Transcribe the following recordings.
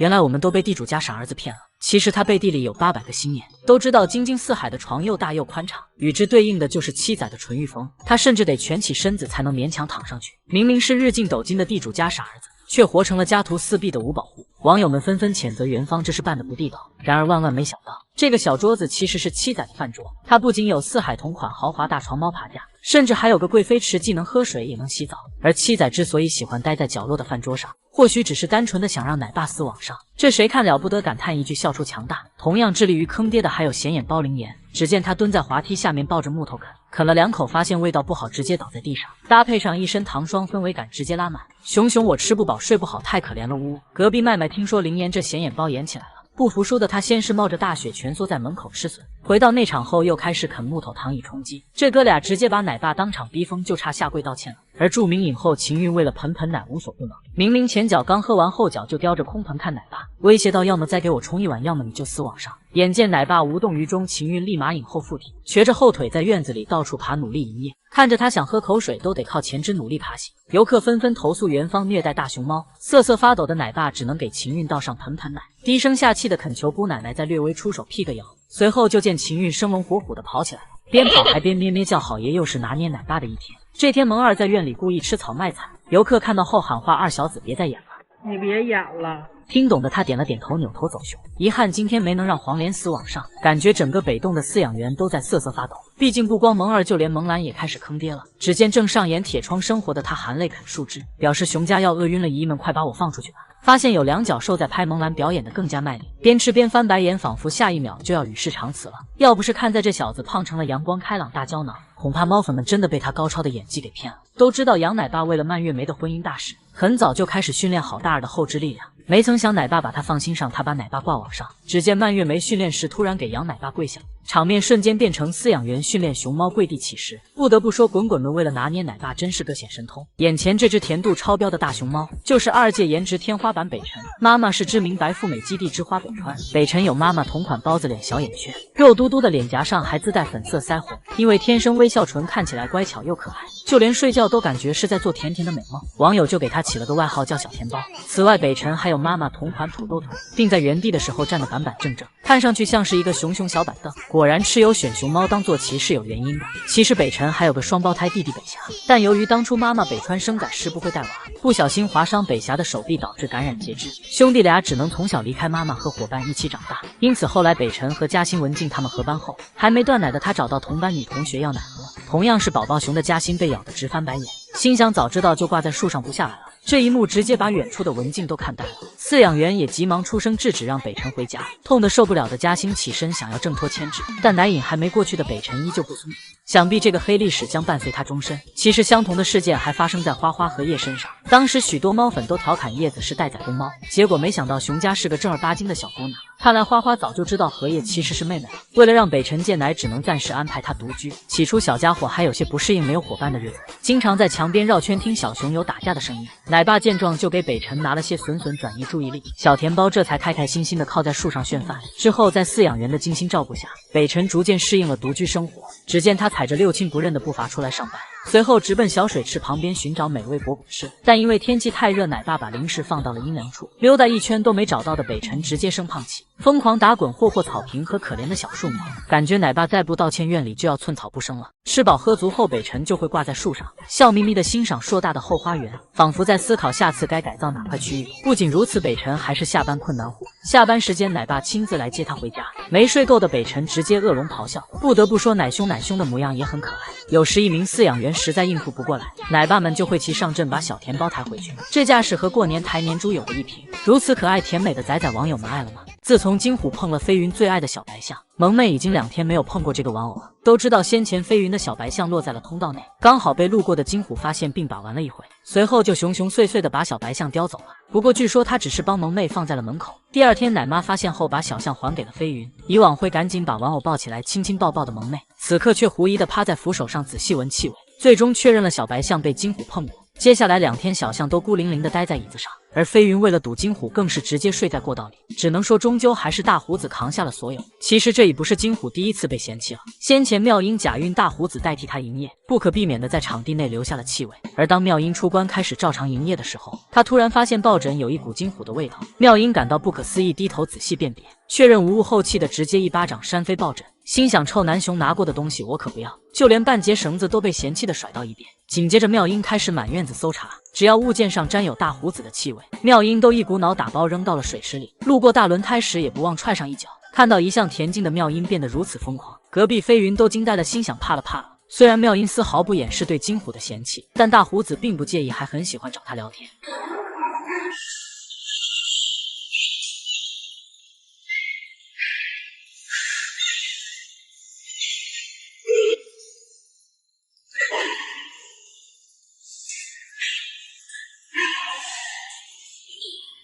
原来我们都被地主家傻儿子骗了。其实他背地里有800个心眼。都知道京津四海的床又大又宽敞，与之对应的就是7载的纯欲风，他甚至得蜷起身子才能勉强躺上去。明明是日进斗金的地主家傻儿子，却活成了家徒四壁的五保户。网友们纷纷谴责元芳这是办得不地道。然而万万没想到，这个小桌子其实是7载的饭桌，它不仅有4海同款豪华大床猫爬架，甚至还有个贵妃池，既能喝水也能洗澡。而7载之所以喜欢待在角落的饭桌上，或许只是单纯的想让奶爸死网上，这谁看了不得感叹一句，笑出强大。同样致力于坑爹的还有显眼包灵颜，只见他蹲在滑梯下面抱着木头啃了2口，发现味道不好，直接倒在地上，搭配上一身糖霜，氛围感直接拉满。熊熊我吃不饱睡不好，太可怜了呜。隔壁麦麦听说灵颜这显眼包演起来了，不服输的他先是冒着大雪蜷缩在门口吃笋，回到内场后又开始啃木头糖以充饥。这哥俩直接把奶爸当场逼疯，就差下跪道歉了。而著名影后秦韵为了盆盆奶无所不能，明明前脚刚喝完，后脚就叼着空盆看奶爸，威胁到要么再给我冲一碗，要么你就死网上。眼见奶爸无动于衷，秦韵立马引后附体，瘸着后腿在院子里到处爬，努力营业。看着他想喝口水都得靠前肢努力爬行。游客纷纷投诉元芳虐待大熊猫，瑟瑟发抖的奶爸只能给秦韵倒上盆盆奶，低声下气的恳求姑奶奶再略微出手辟个谣。随后就见秦韵生龙活虎的跑起来了，边跑还边咩咩叫，好爷又是拿捏奶爸的一天。这天萌二在院里故意吃草卖惨，游客看到后喊话：“二小子别再演了，你别演了。”听懂的他点了点头，扭头走凶。遗憾今天没能让黄连死网上，感觉整个北栋的饲养员都在瑟瑟发抖。毕竟不光萌二，就连萌兰也开始坑爹了。只见正上演铁窗生活的他含泪啃树枝，表示熊家要饿晕了，姨们快把我放出去吧。发现有2脚兽在拍，萌兰表演得更加卖力，边吃边翻白眼，仿佛下一秒就要与世长辞了。要不是看在这小子胖成了阳光开朗大胶囊，恐怕猫粉们真的被他高超的演技给骗了。都知道杨奶爸为了蔓越莓的婚姻大事，很早就开始训练好大儿的后置力量，没曾想奶爸把他放心上，他把奶爸挂网上。只见蔓越莓训练时突然给杨奶爸跪下，场面瞬间变成饲养员训练熊猫跪地起食。不得不说，滚滚们为了拿捏奶爸真是个显神通。眼前这只甜度超标的大熊猫就是2届颜值天花板北辰，妈妈是知名白富美基地之花北川，北辰有妈妈同款包子脸小眼圈，肉嘟嘟的脸颊上还自带粉色腮红，因为天生微笑唇，看起来乖巧又可爱，就连睡觉都感觉是在做甜甜的美梦。网友就给他起了个外号叫小甜包。此外，北辰还有妈妈同款土豆腿，并在原地的时候站得板板正正，看上去像是一个熊熊小板凳。果然蚩尤选熊猫当坐骑是有原因的。其实北辰还有个双胞胎弟弟北霞，但由于当初妈妈北川生仔时不会带娃，不小心划伤北霞的手臂，导致感染截肢，兄弟俩只能从小离开妈妈和伙伴一起长大。因此后来北辰和嘉欣、文静他们合班后，还没断奶的他找到同班女同学要奶喝，同样是宝宝熊的嘉欣被咬得直翻白眼，心想早知道就挂在树上不下来了。这一幕直接把远处的文静都看呆了，饲养员也急忙出声制止，让北辰回家。痛得受不了的嘉欣起身想要挣脱牵制，但奶瘾还没过去的北辰依旧不松。想必这个黑历史将伴随他终身。其实相同的事件还发生在花花和叶身上，当时许多猫粉都调侃叶子是待宰公猫，结果没想到熊家是个正儿八经的小姑娘。看来花花早就知道荷叶其实是妹妹了，为了让北辰戒奶，只能暂时安排他独居。起初小家伙还有些不适应没有伙伴的日子，经常在墙边绕圈听小熊有打架的声音。奶爸见状就给北辰拿了些笋笋转移注意力，小甜包这才开开心心的靠在树上炫饭。之后在饲养员的精心照顾下，北辰逐渐适应了独居生活。只见他踩着六亲不认的步伐出来上班，随后直奔小水池旁边寻找美味果果吃。但因为天气太热，奶爸把零食放到了阴凉处，溜达一圈都没找到的北辰直接生胖起，疯狂打滚霍霍草坪和可怜的小树苗，感觉奶爸再不道歉，院里就要寸草不生了。吃饱喝足后，北辰就会挂在树上，笑眯眯地欣赏硕大的后花园，仿佛在思考下次该改造哪块区域。不仅如此，北辰还是下班困难户，下班时间奶爸亲自来接他回家。没睡够的北辰直接恶龙咆哮，不得不说奶凶的模样也很可爱。有时一名饲养员实在应付不过来，奶爸们就会骑上阵把小甜包抬回去，这架势和过年抬年猪有的一拼。如此可爱甜美的仔仔，网友们爱了吗？自从金虎碰了飞云最爱的小白象，萌妹已经2天没有碰过这个玩偶了。都知道先前飞云的小白象落在了通道内，刚好被路过的金虎发现并把玩了一回，随后就熊熊碎碎的把小白象叼走了。不过据说他只是帮萌妹放在了门口。第2天奶妈发现后把小象还给了飞云，以往会赶紧把玩偶抱起来亲亲抱抱的萌妹，此刻却狐疑的趴在扶手上仔细闻气味，最终确认了小白象被金虎碰过。接下来2天，小象都孤零零地待在椅子上，而飞云为了堵金虎，更是直接睡在过道里。只能说，终究还是大胡子扛下了所有。其实这已不是金虎第一次被嫌弃了，先前妙音假运大胡子代替他营业，不可避免地在场地内留下了气味。而当妙音出关开始照常营业的时候，他突然发现抱枕有一股金虎的味道。妙音感到不可思议，低头仔细辨别，确认无误后，气得直接一巴掌扇飞抱枕，心想臭男熊拿过的东西我可不要，就连半截绳子都被嫌弃的甩到一边。紧接着妙音开始满院子搜查，只要物件上沾有大胡子的气味，妙音都一股脑打包扔到了水池里。路过大轮胎时也不忘踹上一脚。看到一向恬静的妙音变得如此疯狂，隔壁飞云都惊呆了，心想怕了怕了。虽然妙音丝毫不掩饰对金虎的嫌弃，但大胡子并不介意，还很喜欢找他聊天。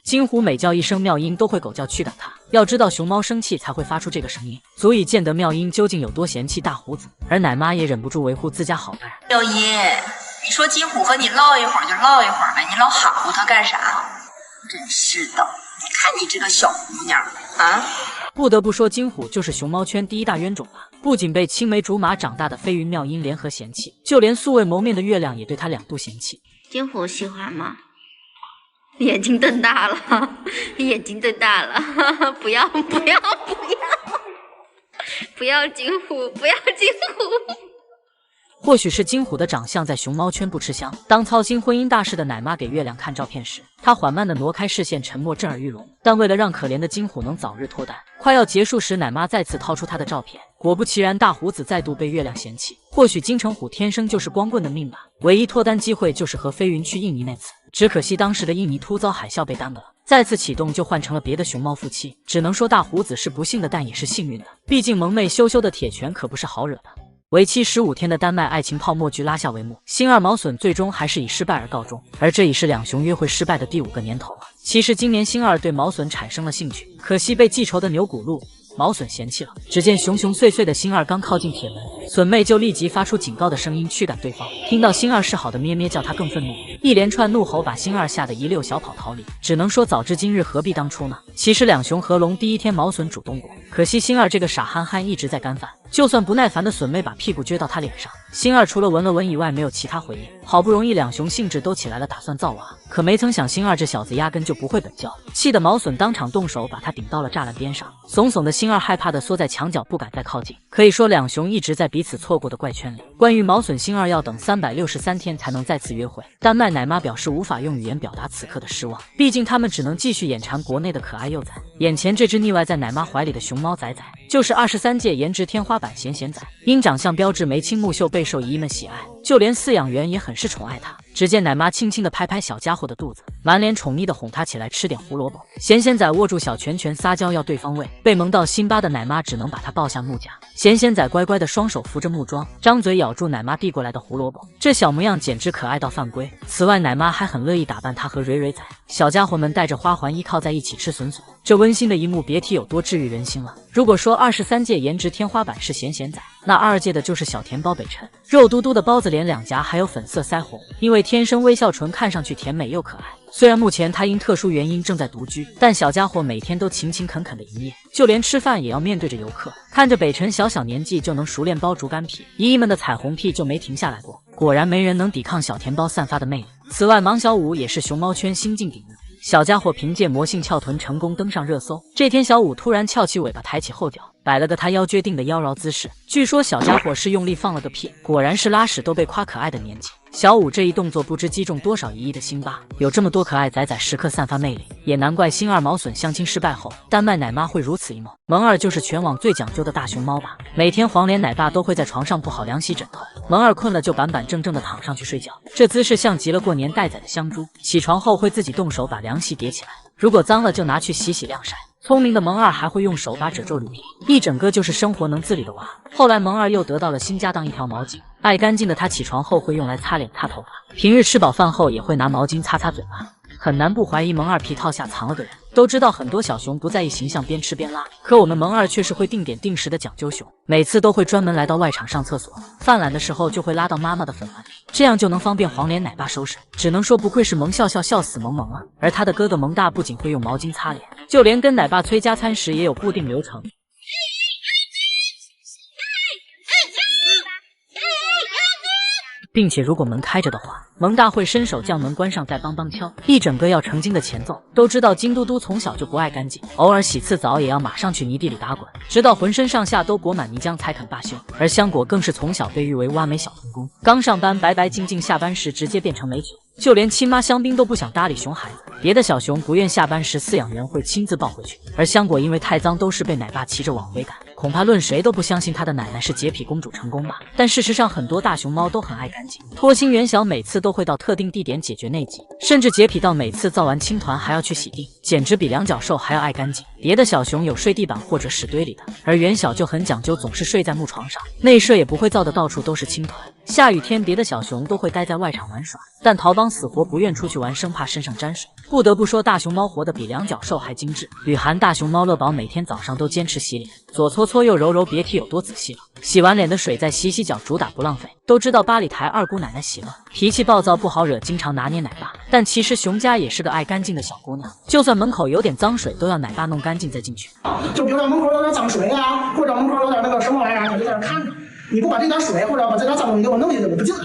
金虎每叫一声，妙音都会狗叫驱赶他。要知道，熊猫生气才会发出这个声音，足以见得妙音究竟有多嫌弃大胡子。而奶妈也忍不住维护自家好伴。妙音，你说金虎和你唠一会儿就唠一会儿呗，你老含糊他干啥？真是的，你看你这个小姑娘啊！不得不说，金虎就是熊猫圈第一大冤种了。不仅被青梅竹马长大的飞云妙音联合嫌弃，就连素未谋面的月亮也对他2度嫌弃。金虎喜欢吗？眼睛瞪大了，眼睛瞪大了，不要金虎，不要金虎。或许是金虎的长相在熊猫圈不吃香。当操心婚姻大事的奶妈给月亮看照片时，她缓慢地挪开视线，沉默震耳欲聋。但为了让可怜的金虎能早日脱单，快要结束时，奶妈再次掏出她的照片。果不其然，大胡子再度被月亮嫌弃。或许金城虎天生就是光棍的命吧，唯一脱单机会就是和飞云去印尼那次。只可惜当时的印尼突遭海啸被耽搁了，再次启动就换成了别的熊猫夫妻。只能说大胡子是不幸的，但也是幸运的，毕竟萌妹羞羞的铁拳可不是好惹的。为期15天的丹麦爱情泡沫剧拉下帷幕，星二毛隼最终还是以失败而告终，而这已是两熊约会失败的第5个年头了。其实今年星二对毛隼产生了兴趣，可惜被记仇的牛骨鹿毛隼嫌弃了。只见熊熊碎碎的星二刚靠近铁门，隼妹就立即发出警告的声音驱赶对方。听到星二示好的咩咩叫，他更愤怒，一连串怒吼把星二吓得一溜小跑逃离。只能说早知今日何必当初呢？其实两熊合笼第1天毛隼主动过，可惜星二这个傻憨憨一直在干饭，就算不耐烦的隼妹把屁股撅到他脸上，星二除了闻了闻以外没有其他回应。好不容易两熊兴致都起来了，打算造娃，可没曾想星二这小子压根就不会本教，气得毛隼当场动手把他顶到了栅栏边上。怂怂的星二害怕的缩在墙角，不敢再靠近。可以说两熊一直在彼此错过的怪圈里。关于毛隼，星二要等363天才能再次约会。丹麦奶妈表示无法用语言表达此刻的失望，毕竟他们只能继续眼馋国内的可爱幼崽。眼前这只腻歪在奶妈怀里的熊猫崽崽，就是23届颜值天花板咸咸仔，因长相标致眉清目秀，备受姨姨们喜爱，就连饲养员也很是宠爱它。只见奶妈轻轻地拍拍小家伙的肚子，满脸宠溺地哄他起来吃点胡萝卜。咸咸仔握住小拳拳撒娇要对方喂，被萌到心巴的奶妈只能把他抱下木架。咸咸仔乖乖的双手扶着木桩，张嘴咬住奶妈递过来的胡萝卜，这小模样简直可爱到犯规。此外，奶妈还很乐意打扮他和蕊蕊仔，小家伙们带着花环依靠在一起吃笋笋，这温馨的一幕别提有多治愈人心了。如果说23届颜值天花板是咸咸仔，那22届的就是小甜包北辰，肉嘟嘟的包子脸，两颊还有粉色腮红，因为天生微笑唇，看上去甜美又可爱。虽然目前他因特殊原因正在独居，但小家伙每天都勤勤恳恳的营业，就连吃饭也要面对着游客。看着北辰小年纪就能熟练包竹竿皮，姨姨们的彩虹屁就没停下来过。果然没人能抵抗小甜包散发的魅力。此外，芒小五也是熊猫圈新晋顶流，小家伙凭借魔性翘臀成功登上热搜。这天小五突然翘起尾巴，抬起后脚，摆了个他腰撅定的妖娆姿势。据说小家伙是用力放了个屁，果然是拉屎都被夸可爱的年纪。小五这一动作不知击中多少姨姨的心巴，有这么多可爱崽崽时刻散发魅力，也难怪星二毛隼相亲失败后，丹麦奶妈会如此 emo。萌二就是全网最讲究的大熊猫吧，每天黄脸奶爸都会在床上铺好凉席枕头，萌二困了就板板正正的躺上去睡觉，这姿势像极了过年待宰的香猪。起床后会自己动手把凉席叠起来，如果脏了就拿去洗洗晾晒。聪明的萌二还会用手把褶皱捋平，一整个就是生活能自理的娃。后来萌二又得到了新家当一条毛巾，爱干净的他起床后会用来擦脸擦头发，平日吃饱饭后也会拿毛巾擦擦嘴巴。很难不怀疑萌二皮套下藏了个人。都知道很多小熊不在意形象，边吃边拉，可我们萌二却是会定点定时的讲究熊，每次都会专门来到外场上厕所，犯懒的时候就会拉到妈妈的粉碗里，这样就能方便黄脸奶爸收拾。只能说不愧是萌笑笑笑死萌萌啊！而他的哥哥萌大不仅会用毛巾擦脸，就连跟奶爸催加餐时也有固定流程。并且如果门开着的话，萌大会伸手将门关上，再梆梆敲，一整个要成精的前奏。都知道金嘟嘟从小就不爱干净，偶尔洗次澡也要马上去泥地里打滚，直到浑身上下都裹满泥浆才肯罢休。而香果更是从小被誉为挖煤小童工，刚上班白白净净，下班时直接变成煤球，就连亲妈香槟都不想搭理熊孩子。别的小熊不愿下班时，饲养员会亲自抱回去，而香果因为太脏，都是被奶爸骑着往回赶。恐怕论谁都不相信他的奶奶是洁癖公主成功吧。但事实上，很多大熊猫都很爱干净。托星元小每次都会到特定地点解决内急，甚至洁癖到每次造完青团还要去洗地，简直比两脚兽还要爱干净。别的小熊有睡地板或者屎堆里的，而元小就很讲究，总是睡在木床上，内设也不会造的到处都是青团。下雨天，别的小熊都会待在外场玩耍，但桃邦死活不愿出去玩，生怕身上沾水。不得不说，大熊猫活得比两脚兽还精致。雨涵大熊猫乐宝每天早上都坚持洗脸，左搓搓右揉揉，别提有多仔细了。洗完脸的水再洗洗脚，主打不浪费。都知道八里台二姑奶奶喜乐，脾气暴躁不好惹，经常拿捏奶爸。但其实熊家也是个爱干净的小姑娘，就算门口有点脏水，都要奶爸弄干净再进去。就比如说门口有点脏水啊，或者门口有点那个什么玩意儿，他就在那看着。你不把这点水或者把这点脏东西给我弄下来，我不进来。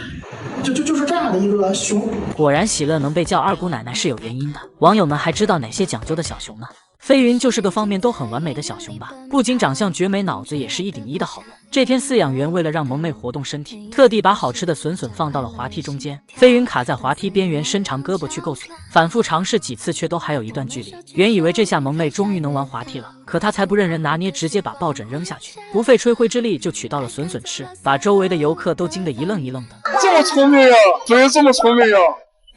就是这样的一个熊。果然喜乐能被叫二姑奶奶是有原因的。网友们还知道哪些讲究的小熊呢？飞云就是个方面都很完美的小熊吧，不仅长相绝美，脑子也是1顶1的好用。这天饲养员为了让萌妹活动身体，特地把好吃的笋笋放到了滑梯中间，飞云卡在滑梯边缘，伸长胳膊去够笋，反复尝试几次却都还有一段距离。原以为这下萌妹终于能玩滑梯了，可她才不认人拿捏，直接把抱枕扔下去，不费吹灰之力就取到了笋笋吃，把周围的游客都惊得一愣一愣的。这么聪明呀，真这么聪明呀，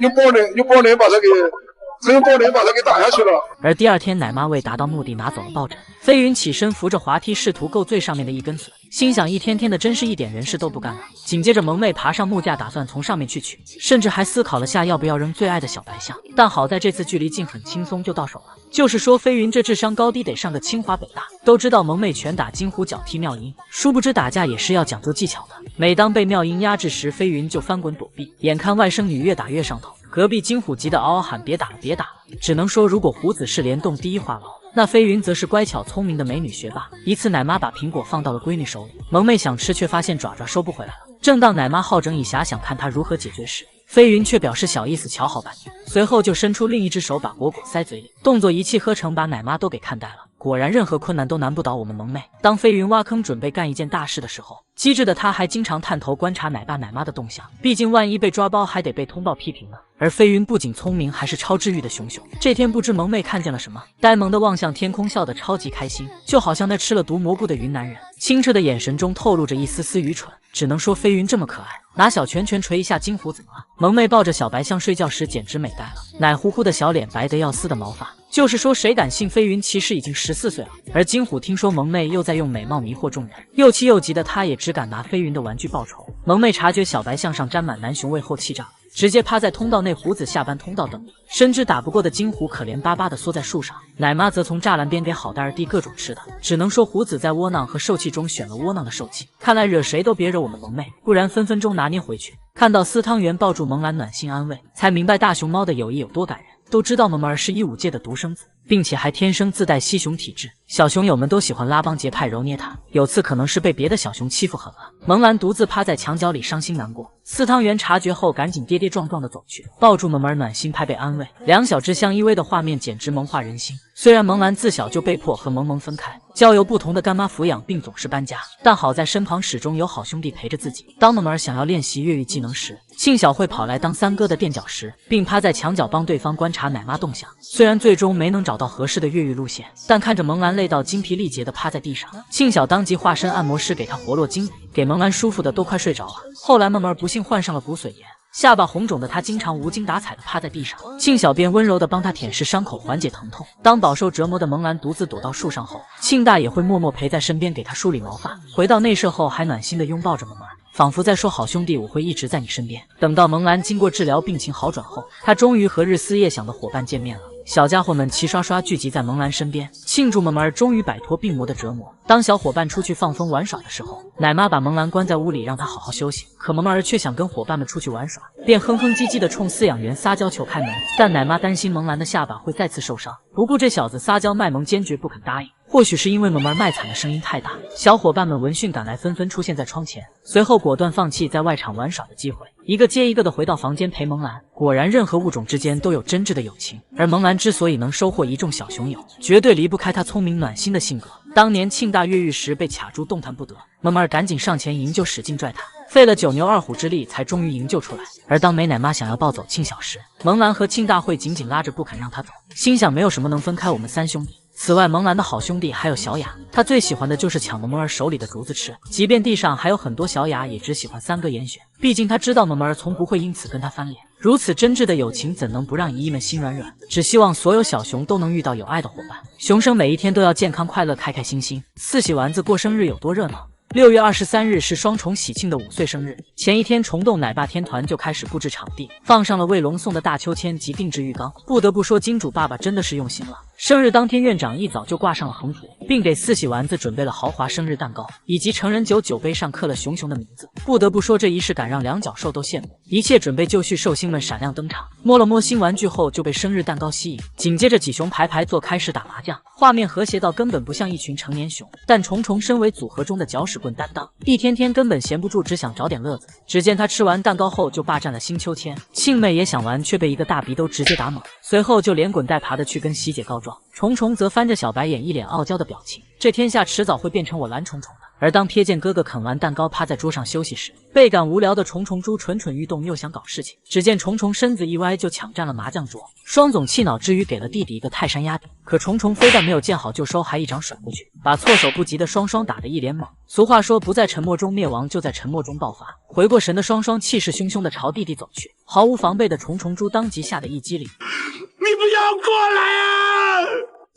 用抱脸把它给打下去了。而第二天，奶妈为达到目的拿走了抱枕，飞云起身扶着滑梯，试图够最上面的一根笋，心想一天天的真是一点人事都不干了。紧接着，萌妹爬上木架，打算从上面去取，甚至还思考了下要不要扔最爱的小白象。但好在这次距离近，很轻松就到手了。就是说，飞云这智商高低得上个清华北大。都知道萌妹拳打金虎，脚踢妙音，殊不知打架也是要讲究技巧的。每当被妙音压制时，飞云就翻滚躲避，眼看外甥女越打越上头，隔壁金虎急得嗷嗷喊别打了别打了。只能说，如果胡子是联动第一话痨，那飞云则是乖巧聪明的美女学霸。一次，奶妈把苹果放到了闺女手里，萌妹想吃，却发现爪爪收不回来了。正当奶妈好整以暇想看她如何解决时，飞云却表示小意思，瞧好半天，随后就伸出另一只手把果果塞嘴里，动作一气呵成，把奶妈都给看呆了。果然，任何困难都难不倒我们萌妹。当飞云挖坑准备干一件大事的时候，机智的他还经常探头观察奶爸奶妈的动向，毕竟万一被抓包还得被通报批评呢。而飞云不仅聪明，还是超治愈的熊熊。这天不知萌妹看见了什么，呆萌的望向天空，笑得超级开心，就好像那吃了毒蘑菇的云南人。清澈的眼神中透露着一丝丝愚蠢，只能说飞云这么可爱，拿小拳拳捶一下金虎怎么了？萌妹抱着小白象睡觉时简直美呆了，奶乎乎的小脸，白得要丝的毛发，就是说谁敢信飞云其实已经14岁了。而金虎听说萌妹又在用美貌迷惑众人，又气又急的他也只敢拿飞云的玩具报仇。萌妹察觉小白象上沾满男熊味后气炸，直接趴在通道内，胡子下班通道等。深知打不过的金虎可怜巴巴的缩在树上，奶妈则从栅栏边给好大儿弟各种吃的。只能说胡子在窝囊和受气中选了窝囊的受气，看来惹谁都别惹我们萌妹，不然分分钟拿捏回去。看到司汤圆抱住萌兰暖心安慰，才明白大熊猫的友谊有多感人。都知道萌萌儿是15届的独生子，并且还天生自带吸熊体质，小熊友们都喜欢拉帮结派揉捏它。有次可能是被别的小熊欺负狠了，萌兰独自趴在墙角里伤心难过。司汤圆察觉后赶紧跌跌撞撞的走去，抱住萌萌儿暖心拍背安慰，两小只相依偎的画面简直萌化人心。虽然萌兰自小就被迫和萌萌分开，交由不同的干妈抚养，并总是搬家，但好在身旁始终有好兄弟陪着自己。当萌萌儿想要练习越狱技能时，庆小会跑来当三哥的垫脚石，并趴在墙角帮对方观察奶妈动向。虽然最终没能找到合适的越狱路线，但看着萌兰累到精疲力竭的趴在地上，庆小当即化身按摩师给她活络筋骨，给萌兰舒服的都快睡着了。后来萌萌儿不幸患上了骨髓炎，下巴红肿的她经常无精打采的趴在地上，庆小便温柔的帮她舔舐伤口，缓解疼痛。当饱受折磨的萌兰独自躲到树上后，庆大也会默默陪在身边给她梳理毛发。回到内舍后还暖心的拥抱着萌萌儿。仿佛在说好兄弟，我会一直在你身边。等到蒙兰经过治疗病情好转后，他终于和日思夜想的伙伴见面了。小家伙们齐刷刷聚集在蒙兰身边，庆祝萌儿终于摆脱病魔的折磨。当小伙伴出去放风玩耍的时候，奶妈把蒙兰关在屋里，让他好好休息。可萌儿却想跟伙伴们出去玩耍，便哼哼唧唧地冲饲养员撒娇求开门。但奶妈担心蒙兰的下巴会再次受伤，不顾这小子撒娇卖萌，坚决不肯答应。或许是因为萌儿卖惨的声音太大，小伙伴们闻讯赶来，纷纷出现在窗前，随后果断放弃在外场玩耍的机会，一个接一个的回到房间陪蒙兰。果然，任何物种之间都有真挚的友情，而蒙兰之所以能收获一众小熊友，绝对离不开他聪明暖心的性格。当年庆大越狱时被卡住动弹不得，萌儿赶紧上前营救，使劲拽他，费了9牛2虎之力才终于营救出来。而当美奶妈想要抱走庆小时，蒙兰和庆大会紧紧拉着不肯让他走，心想没有什么能分开我们3兄弟。此外，蒙兰的好兄弟还有小雅，他最喜欢的就是抢萌儿手里的竹子吃，即便地上还有很多小雅，也只喜欢3个严选。毕竟他知道萌儿从不会因此跟他翻脸，如此真挚的友情怎能不让姨姨们心软软？只希望所有小熊都能遇到有爱的伙伴，熊生每一天都要健康快乐，开开心心。四喜丸子过生日有多热闹？6月23日是双重喜庆的5岁生日，前一天虫洞奶爸天团就开始布置场地，放上了为龙送的大秋千及定制浴缸。不得不说，金主爸爸真的是用心了。生日当天，院长一早就挂上了横幅，并给四喜丸子准备了豪华生日蛋糕，以及成人酒酒杯上刻了熊熊的名字。不得不说，这仪式感让两脚兽都羡慕。一切准备就绪，寿星们闪亮登场，摸了摸新玩具后就被生日蛋糕吸引，紧接着几熊排排坐开始打麻将，画面和谐到根本不像一群成年熊。但虫虫身为组合中的搅屎棍担当，一天天根本闲不住，只想找点乐子。只见他吃完蛋糕后就霸占了新秋千，庆妹也想玩，却被一个大鼻兜直接打懵，随后就连滚带爬的去跟喜姐告状。虫虫则翻着小白眼，一脸傲娇的表情，这天下迟早会变成我蓝虫虫的。而当瞥见哥哥啃完蛋糕趴在桌上休息时，倍感无聊的虫虫猪蠢蠢欲动，又想搞事情。只见虫虫身子一歪就抢占了麻将桌，双总气恼之余给了弟弟一个泰山压顶，可虫虫非但没有见好就收，还一掌甩过去，把措手不及的双双打得一脸懵。俗话说，不在沉默中灭亡，就在沉默中爆发。回过神的双双气势汹汹地朝弟弟走去，毫无防备的虫虫猪当即吓得一激灵，你不要过来啊！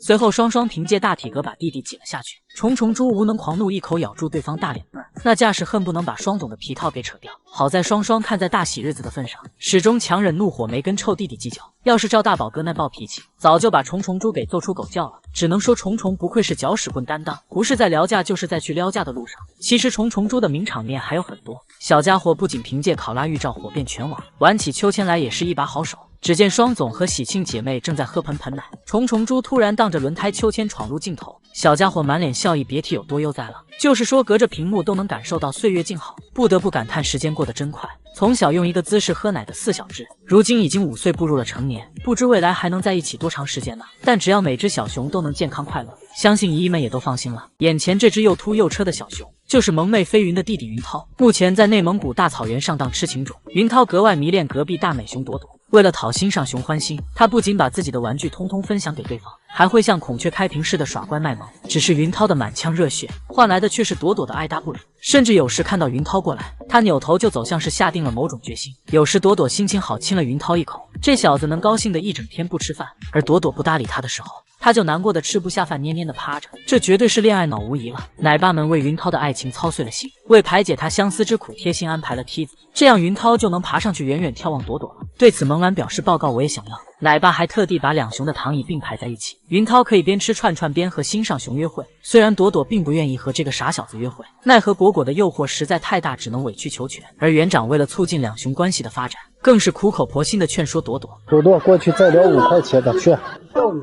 随后双双凭借大体格把弟弟挤了下去，虫虫猪无能狂怒，一口咬住对方大脸蛋，那架势恨不能把双总的皮套给扯掉。好在双双看在大喜日子的份上，始终强忍怒火，没跟臭弟弟计较。要是照大宝哥那暴脾气，早就把虫虫猪给揍出狗叫了。只能说虫虫不愧是搅屎棍担当，不是在聊架，就是在去撩架的路上。其实虫虫猪的名场面还有很多，小家伙不仅凭借考拉预兆火遍全网，玩起秋千来也是一把好手。只见双总和喜庆姐妹正在喝盆盆奶，虫虫猪突然荡着轮胎秋千闯入镜头，小家伙满脸笑意，别提有多悠哉了。就是说隔着屏幕都能感受到岁月静好，不得不感叹时间过得真快。从小用一个姿势喝奶的4小只，如今已经5岁步入了成年，不知未来还能在一起多长时间呢？但只要每只小熊都能健康快乐，相信姨姨们也都放心了。眼前这只又秃又车的小熊，就是萌妹飞云的弟弟云涛，目前在内蒙古大草原上当痴情种。云涛格外迷恋隔壁大美熊朵朵，为了讨心上熊欢心，他不仅把自己的玩具通通分享给对方，还会像孔雀开屏似的耍乖卖萌。只是云涛的满腔热血换来的却是朵朵的爱答不理，甚至有时看到云涛过来，他扭头就走，像是下定了某种决心。有时朵朵心情好亲了云涛一口，这小子能高兴的一整天不吃饭，而朵朵不搭理他的时候，他就难过的吃不下饭，蔫蔫的趴着。这绝对是恋爱脑无疑了。奶爸们为云涛的爱情操碎了心，为排解他相思之苦，贴心安排了梯子，这样云涛就能爬上去远远眺望朵朵了。对此萌兰表示报告，我也想要。奶爸还特地把2熊的躺椅并排在一起，云涛可以边吃串串边和心上熊约会。虽然朵朵并不愿意和这个傻小子约会，奈何果果的诱惑实在太大，只能委曲求全。而园长为了促进2熊关系的发展，更是苦口婆心的劝说朵朵：朵朵过去再聊5块钱的去，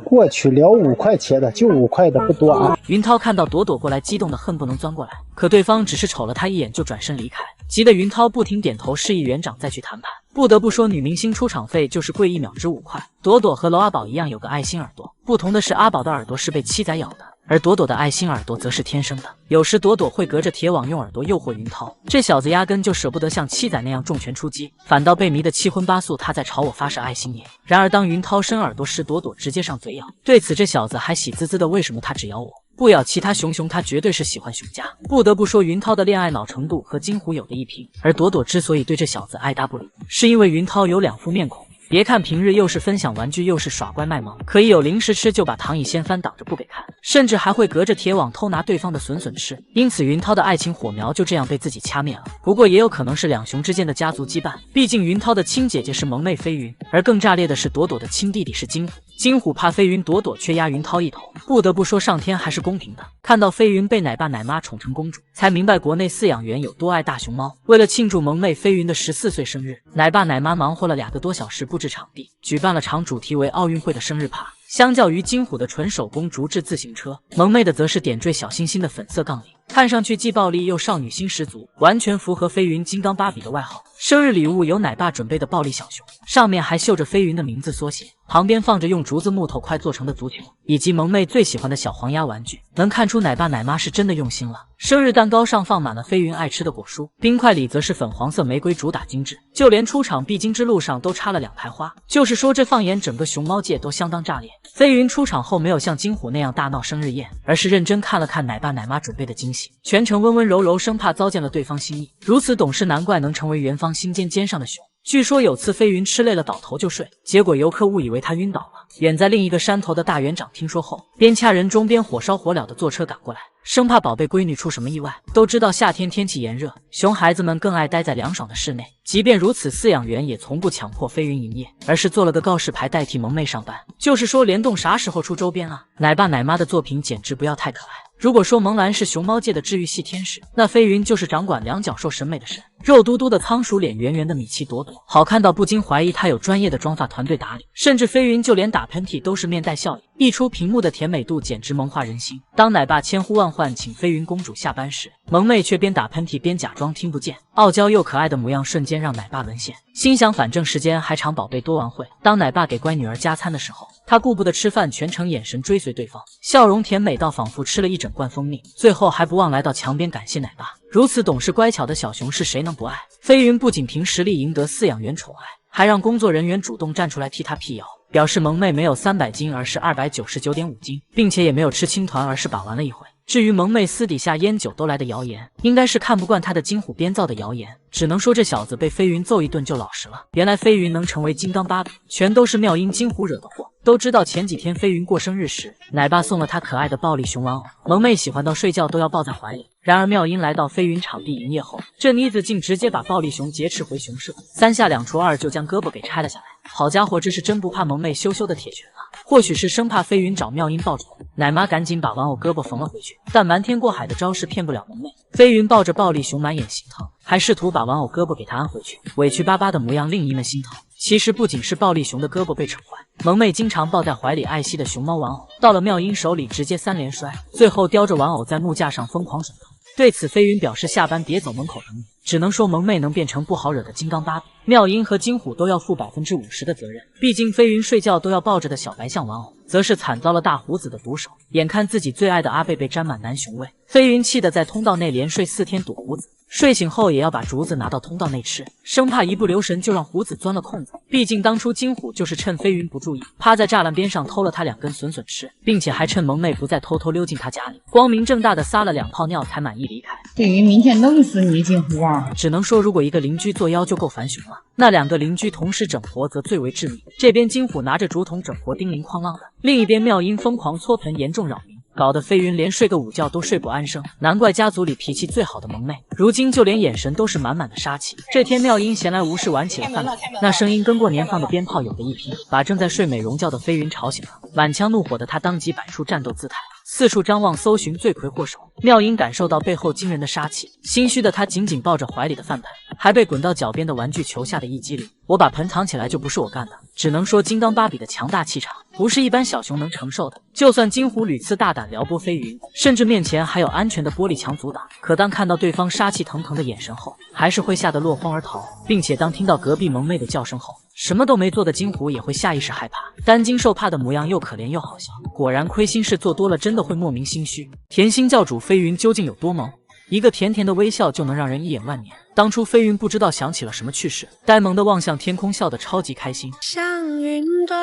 过去聊5块钱的，就5块的不多啊。云涛看到朵朵过来，激动的恨不能钻过来，可对方只是瞅了他一眼就转身离开，急得云涛不停点头示意园长再去谈判。不得不说，女明星出场费就是贵1秒值5块。朵朵和娄阿宝一样有个爱心耳朵，不同的是阿宝的耳朵是被7仔咬的，而朵朵的爱心耳朵则是天生的。有时朵朵会隔着铁网用耳朵诱惑云涛，这小子压根就舍不得像7仔那样重拳出击，反倒被迷得七荤八素，他在朝我发射爱心眼。然而当云涛伸耳朵时，朵朵直接上嘴咬，对此这小子还喜滋滋的，为什么他只咬我不咬其他熊？他绝对是喜欢熊家。不得不说，云涛的恋爱脑程度和金虎有的一拼。而朵朵之所以对这小子爱答不理，是因为云涛有2副面孔，别看平日又是分享玩具又是耍乖卖萌，可一有零食吃就把糖椅掀翻挡着不给看，甚至还会隔着铁网偷拿对方的笋笋吃。因此云涛的爱情火苗就这样被自己掐灭了。不过也有可能是两雄之间的家族羁绊，毕竟云涛的亲姐姐是萌妹飞云，而更炸裂的是朵朵的亲弟弟是金虎。金虎怕飞云朵朵却压云涛一头，不得不说上天还是公平的。看到飞云被奶爸奶妈宠成公主，才明白国内饲养员有多爱大熊猫。为了庆祝萌妹飞云的14岁生日，奶爸奶妈忙活了2个多小时布置场地，举办了场主题为奥运会的生日趴。相较于金虎的纯手工竹制自行车，萌妹的则是点缀小星星的粉色杠铃，看上去既暴力又少女心十足，完全符合飞云金刚芭比的外号。生日礼物有奶爸准备的暴力小熊，上面还绣着飞云的名字缩写，旁边放着用竹子木头块做成的足球，以及萌妹最喜欢的小黄鸭玩具。能看出奶爸奶妈是真的用心了。生日蛋糕上放满了飞云爱吃的果蔬，冰块里则是粉黄色玫瑰，主打精致，就连出场必经之路上都插了2排花。就是说这放眼整个熊猫界都相当炸裂。飞云出场后没有像金虎那样大闹生日宴，而是认真看了看奶爸奶妈准备的惊喜，全程温温柔柔，生怕糟践了对方心意。如此懂事，难怪能成为元芳心尖上的熊。据说有次飞云吃累了倒头就睡，结果游客误以为他晕倒了。远在另一个山头的大园长听说后，边掐人中边火烧火燎的坐车赶过来，生怕宝贝闺女出什么意外。都知道夏天天气炎热，熊孩子们更爱待在凉爽的室内，即便如此，饲养员也从不强迫飞云营业，而是做了个告示牌代替萌妹上班，就是说联动啥时候出周边啊。奶爸奶妈的作品简直不要太可爱。如果说萌兰是熊猫界的治愈系天使，那飞云就是掌管两脚兽审美的神。肉嘟嘟的仓鼠脸，圆圆的米奇朵朵，好看到不禁怀疑他有专业的妆发团队打理。甚至飞云就连打喷嚏都是面带笑意，溢出屏幕的甜美度简直萌化人心。当奶爸千呼万唤请飞云公主下班时，萌妹却边打喷嚏边假装听不见，傲娇又可爱的模样瞬间让奶爸沦陷。心想反正时间还长，宝贝多玩会。当奶爸给乖女儿加餐的时候，他顾不得吃饭，全程眼神追随对方，笑容甜美到仿佛吃了一整罐蜂蜜，最后还不忘来到墙边感谢奶爸。如此懂事乖巧的小熊是谁能不爱？飞云不仅凭实力赢得饲养员宠爱，还让工作人员主动站出来替他辟谣，表示萌妹没有300斤而是299.5斤，并且也没有吃青团而是把玩了一回。至于萌妹私底下烟酒都来的谣言，应该是看不惯他的金虎编造的谣言，只能说这小子被飞云揍一顿就老实了。原来飞云能成为金刚芭比，全都是妙音金虎惹的祸。都知道前几天飞云过生日时，奶爸送了他可爱的暴力熊玩偶，萌妹喜欢到睡觉都要抱在怀里。然而妙音来到飞云场地营业后，这妮子竟直接把暴力熊劫持回熊舍，3下2除2就将胳膊给拆了下来。好家伙，这是真不怕萌妹羞羞的铁拳啊！或许是生怕飞云找妙音报仇，奶妈赶紧把玩偶胳膊缝了回去。但瞒天过海的招式骗不了萌妹，飞云抱着暴力熊满眼心疼，还试图把玩偶胳膊给他安回去，委屈巴巴的模样令姨们心疼。其实不仅是暴力熊的胳膊被扯坏，萌妹经常抱在怀里爱惜的熊猫玩偶，到了妙音手里直接3连摔，最后叼着玩偶在木架上疯狂甩头。对此飞云表示下班别走，门口等你。只能说萌妹能变成不好惹的金刚芭比，妙音和金虎都要负50%的责任。毕竟飞云睡觉都要抱着的小白象玩偶，则是惨遭了大胡子的毒手。眼看自己最爱的阿贝被沾满男熊味，飞云气得在通道内连睡4天躲胡子，睡醒后也要把竹子拿到通道内吃，生怕一不留神就让胡子钻了空子。毕竟当初金虎就是趁飞云不注意，趴在栅栏边上偷了他2根笋笋吃，并且还趁萌妹不在偷偷溜进他家里，光明正大的撒了2泡尿才满意离开。飞云明天弄死你金虎啊！只能说如果一个邻居作妖就够烦熊了，那2个邻居同时整活则最为致命。这边金虎拿着竹筒整活叮铃哐啷的，另一边妙音疯狂搓盆严重扰民，搞得飞云连睡个午觉都睡不安生。难怪家族里脾气最好的萌妹，如今就连眼神都是满满的杀气。这天妙音闲来无事玩起了饭盆，那声音跟过年放的鞭炮有的一拼，把正在睡美容觉的飞云吵醒了。满腔怒火的他当即摆出战斗姿态，四处张望搜寻罪魁祸首。妙音感受到背后惊人的杀气，心虚的他紧紧抱着怀里的饭盆，还被滚到脚边的玩具球吓得一激灵。我把盆藏起来就不是我干的。只能说金刚芭比的强大气场不是一般小熊能承受的。就算金虎屡次大胆撩拨飞云，甚至面前还有安全的玻璃墙阻挡，可当看到对方杀气腾腾的眼神后，还是会吓得落荒而逃。并且当听到隔壁萌妹的叫声后，什么都没做的金虎也会下意识害怕，担惊受怕的模样又可怜又好笑。果然亏心事做多了真的会莫名心虚。甜心教主飞云究竟有多萌？一个甜甜的微笑就能让人一眼万年。当初飞云不知道想起了什么趣事，呆萌的望向天空，笑得超级开心。像云端，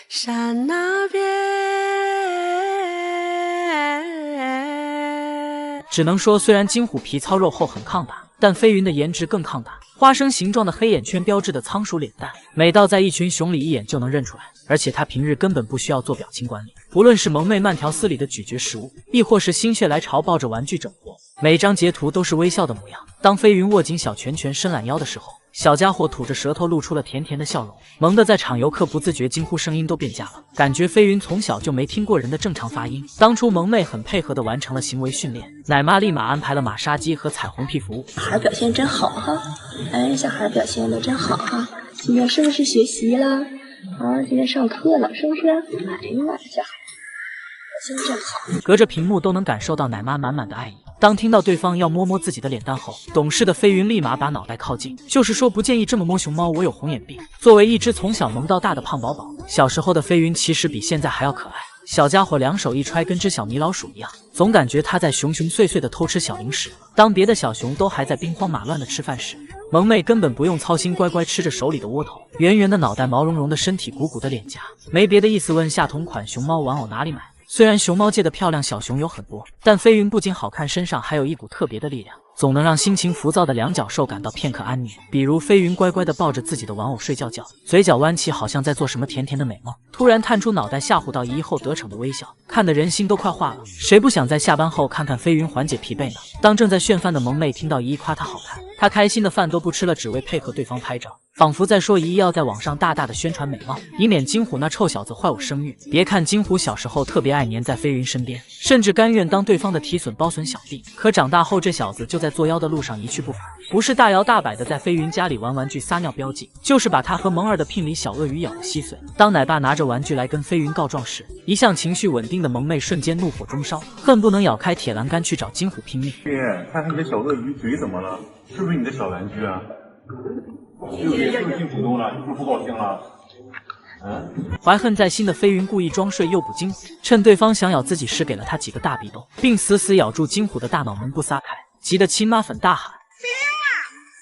山那边。只能说虽然金虎皮糙肉厚很抗打，但飞云的颜值更抗打，花生形状的黑眼圈标志的仓鼠脸蛋，美到在一群熊里一眼就能认出来。而且他平日根本不需要做表情管理，不论是萌妹慢条斯理的咀嚼食物，亦或是心血来潮抱着玩具整活，每张截图都是微笑的模样。当飞云握紧小拳拳伸懒腰的时候，小家伙吐着舌头露出了甜甜的笑容，萌的在场游客不自觉惊呼，声音都变假了，感觉飞云从小就没听过人的正常发音。当初萌妹很配合的完成了行为训练，奶妈立马安排了马杀鸡和彩虹屁服务。小孩表现真好哈，哎，小孩表现的真好哈，今天是不是学习了？啊，今天上课了是不是？哎呀，小孩表现真好。隔着屏幕都能感受到奶妈满满的爱意。当听到对方要摸摸自己的脸蛋后，懂事的飞云立马把脑袋靠近，就是说不建议这么摸熊猫，我有红眼病。作为一只从小萌到大的胖宝宝，小时候的飞云其实比现在还要可爱。小家伙两手一揣，跟只小米老鼠一样，总感觉他在熊熊碎碎的偷吃小零食。当别的小熊都还在兵荒马乱的吃饭时，萌妹根本不用操心，乖乖吃着手里的窝头，圆圆的脑袋，毛茸茸的身体，鼓鼓的脸颊，没别的意思，问下同款熊猫玩偶哪里买。虽然熊猫界的漂亮小熊有很多，但飞云不仅好看，身上还有一股特别的力量，总能让心情浮躁的两脚兽感到片刻安宁。比如飞云乖乖地抱着自己的玩偶睡觉觉，嘴角弯起，好像在做什么甜甜的美梦，突然探出脑袋吓唬到姨后得逞的微笑，看得人心都快化了。谁不想在下班后看看飞云缓解疲惫呢？当正在炫饭的萌妹听到姨夸她好看，她开心的饭都不吃了，只为配合对方拍照，仿佛在说姨要在网上大大的宣传美貌，以免金虎那臭小子坏我声誉。别看金虎小时候特别爱黏在飞云身边，甚至甘愿当对方的提笋包笋小弟，可长大后这小子就在作妖的路上一去不返，不是大摇大摆的在飞云家里玩玩具撒尿标记，就是把他和萌儿的聘礼小鳄鱼咬得稀碎。当奶爸拿着玩具来跟飞云告状时，一向情绪稳定的萌妹瞬间怒火中烧，恨不能咬开铁栏杆去找金虎拼命。爹，看看你的小鳄鱼嘴怎么了？是不是你的小玩具啊？对不对？是不是进主动了？你是不是不高兴了？怀恨在心的飞云故意装睡诱捕金虎，趁对方想咬自己时给了他几个大逼斗，并死死咬住金虎的大脑门不撒开，急得亲妈粉大喊：飞云啊，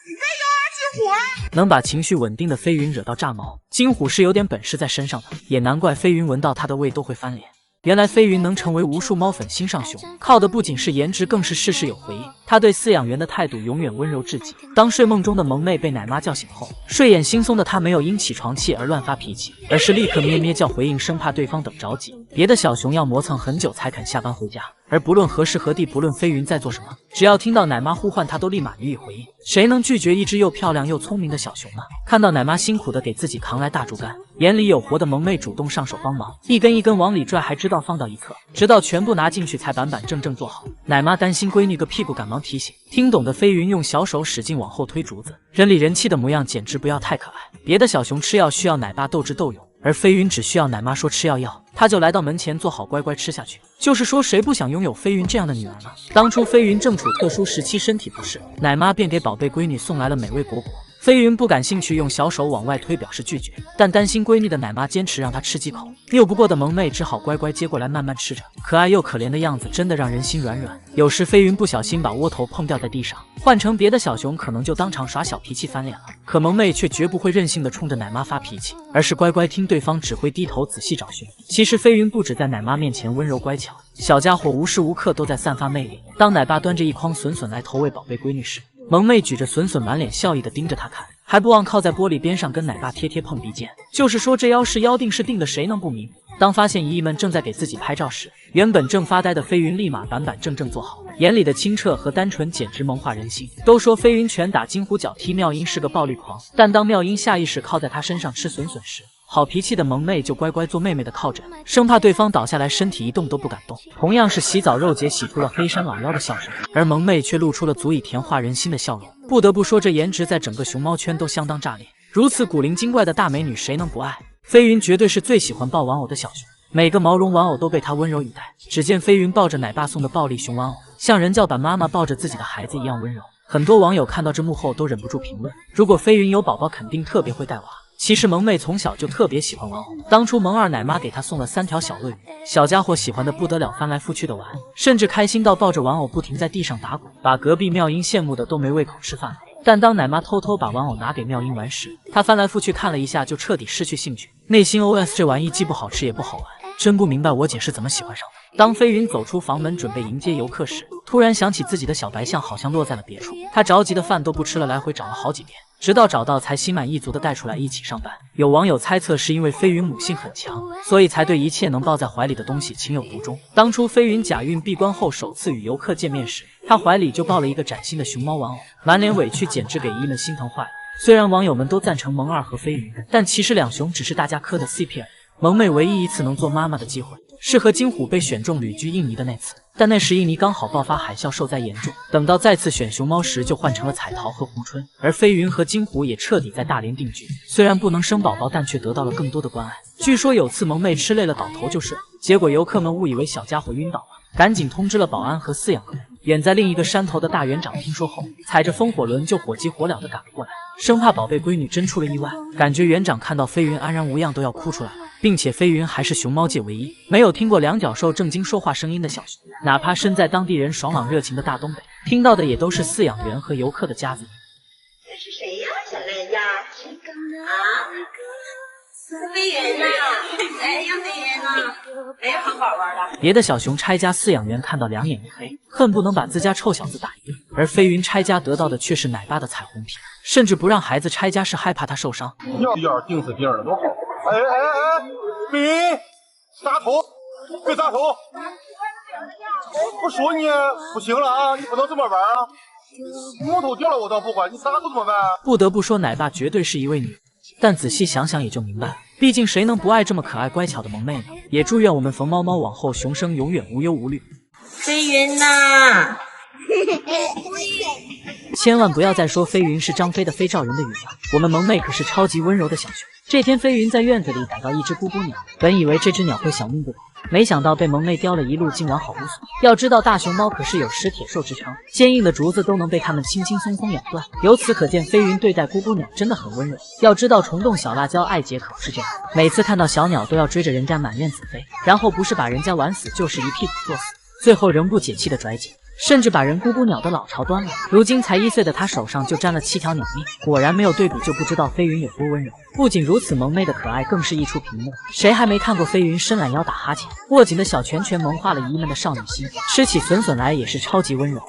你别咬俺金虎啊！能把情绪稳定的飞云惹到炸毛，金虎是有点本事在身上的，也难怪飞云闻到他的味都会翻脸。原来飞云能成为无数猫粉心上熊，靠的不仅是颜值，更是事事有回应。他对饲养员的态度永远温柔至极。当睡梦中的萌妹被奶妈叫醒后，睡眼惺忪的她没有因起床气而乱发脾气，而是立刻咩咩叫回应，生怕对方等着急。别的小熊要磨蹭很久才肯下班回家，而不论何时何地，不论飞云在做什么，只要听到奶妈呼唤，他都立马予以回应。谁能拒绝一只又漂亮又聪明的小熊呢？看到奶妈辛苦的给自己扛来大竹竿，眼里有活的萌妹主动上手帮忙，一根一根往里拽，还知道放到一侧，直到全部拿进去才板板正正坐好。奶妈担心闺女个屁股，赶忙提醒。听懂的飞云用小手使劲往后推竹子，人里人气的模样简直不要太可爱。别的小熊吃药需要奶爸斗智斗勇，而飞云只需要奶妈说吃药，他就来到门前坐好乖乖吃下去。就是说谁不想拥有飞云这样的女儿呢？当初飞云正处特殊时期，身体不适，奶妈便给宝贝闺女送来了美味果果。飞云不感兴趣，用小手往外推表示拒绝，但担心闺女的奶妈坚持让她吃几口，拗不过的萌妹只好乖乖接过来慢慢吃着，可爱又可怜的样子真的让人心软软。有时飞云不小心把窝头碰掉在地上，换成别的小熊可能就当场耍小脾气翻脸了，可萌妹却绝不会任性的冲着奶妈发脾气，而是乖乖听对方指挥，低头仔细找寻。其实飞云不止在奶妈面前温柔乖巧，小家伙无时无刻都在散发魅力。当奶爸端着一筐笋笋来投喂宝贝闺女时，萌妹举着笋笋满脸笑意的盯着他看，还不忘靠在玻璃边上跟奶爸贴贴碰鼻尖。就是说这妖是妖，定是定的，谁能不明？当发现姨姨们正在给自己拍照时，原本正发呆的飞云立马板板正正坐好，眼里的清澈和单纯简直萌化人心。都说飞云拳打金虎，脚踢妙音是个暴力狂，但当妙音下意识靠在他身上吃笋笋时，好脾气的萌妹就乖乖做妹妹的靠枕，生怕对方倒下来，身体一动都不敢动。同样是洗澡，肉姐洗出了黑山老妖的笑声，而萌妹却露出了足以甜化人心的笑容。不得不说，这颜值在整个熊猫圈都相当炸裂。如此古灵精怪的大美女，谁能不爱？飞云绝对是最喜欢抱玩偶的小熊，每个毛绒玩偶都被她温柔以待。只见飞云抱着奶爸送的暴力熊玩偶，像人教版妈妈抱着自己的孩子一样温柔。很多网友看到这幕后都忍不住评论：如果飞云有宝宝，肯定特别会带娃。其实萌妹从小就特别喜欢玩偶，当初萌二奶妈给她送了3条小鳄鱼，小家伙喜欢的不得了，翻来覆去的玩，甚至开心到抱着玩偶不停在地上打滚，把隔壁妙音羡慕的都没胃口吃饭了。但当奶妈偷偷把玩偶拿给妙音玩时，她翻来覆去看了一下就彻底失去兴趣，内心 OS 这玩意既不好吃也不好玩，真不明白我姐是怎么喜欢上的。当飞云走出房门准备迎接游客时，突然想起自己的小白象好像落在了别处，他着急的饭都不吃了，来回找了好几遍，直到找到才心满意足的带出来一起上班。有网友猜测是因为飞云母性很强，所以才对一切能抱在怀里的东西情有独钟。当初飞云假孕闭关后首次与游客见面时，他怀里就抱了一个崭新的熊猫玩偶，满脸委屈简直给一们心疼坏了。虽然网友们都赞成萌二和飞云，但其实两熊只是大家磕的 CP 而已。萌妹唯一一次能做妈妈的机会是和金虎被选中旅居印尼的那次，但那时印尼刚好爆发海啸，受灾严重。等到再次选熊猫时，就换成了彩桃和胡春，而飞云和金虎也彻底在大连定居。虽然不能生宝宝，但却得到了更多的关爱。据说有次萌妹吃累了倒头就睡，结果游客们误以为小家伙晕倒了，赶紧通知了保安和饲养员。远在另一个山头的大园长听说后，踩着风火轮就火急火燎地赶了过来，生怕宝贝闺女真出了意外。感觉园长看到飞云安然无恙都要哭出来了，并且飞云还是熊猫界唯一没有听过两脚兽正经说话声音的小熊，哪怕身在当地人爽朗热情的大东北，听到的也都是饲养员和游客的夹子音。这是谁呀，小懒觉？飞云呐！哎呀，飞云呐！哎，好宝宝的。别的小熊拆家饲养员看到两眼一黑，恨不能把自家臭小子打一顿，而飞云拆家得到的却是奶爸的彩虹屁，甚至不让孩子拆家是害怕他受伤。要眼定死定了，多好！哎，别扎头，别扎头！不说你不行了啊，你不能这么玩啊！木头掉了我倒不管，你扎头怎么办？不得不说，奶爸绝对是一位女人。但仔细想想也就明白了，毕竟谁能不爱这么可爱乖巧的萌妹呢？也祝愿我们冯猫猫往后熊生永远无忧无虑。飞云呐！千万不要再说飞云是张飞的非照人的云了，我们萌妹可是超级温柔的小熊。这天飞云在院子里逮到一只咕咕鸟，本以为这只鸟会小命不保，没想到被萌妹叼了一路，竟完好无损。要知道大熊猫可是有食铁兽之称，坚硬的竹子都能被它们轻轻松松咬断。由此可见，飞云对待咕咕鸟真的很温柔。要知道虫洞小辣椒艾姐可不是这样，每次看到小鸟都要追着人家满院子飞，然后不是把人家玩死，就是一屁股坐死，最后仍不解气的拽紧，甚至把人咕咕鸟的老巢端了。如今才1岁的他手上就沾了7条鸟命，果然没有对比就不知道飞云有多温柔。不仅如此，萌妹的可爱更是溢出屏幕。谁还没看过飞云伸懒腰打哈欠，握紧的小拳拳萌化了姨们的少女心，吃起笋笋来也是超级温柔。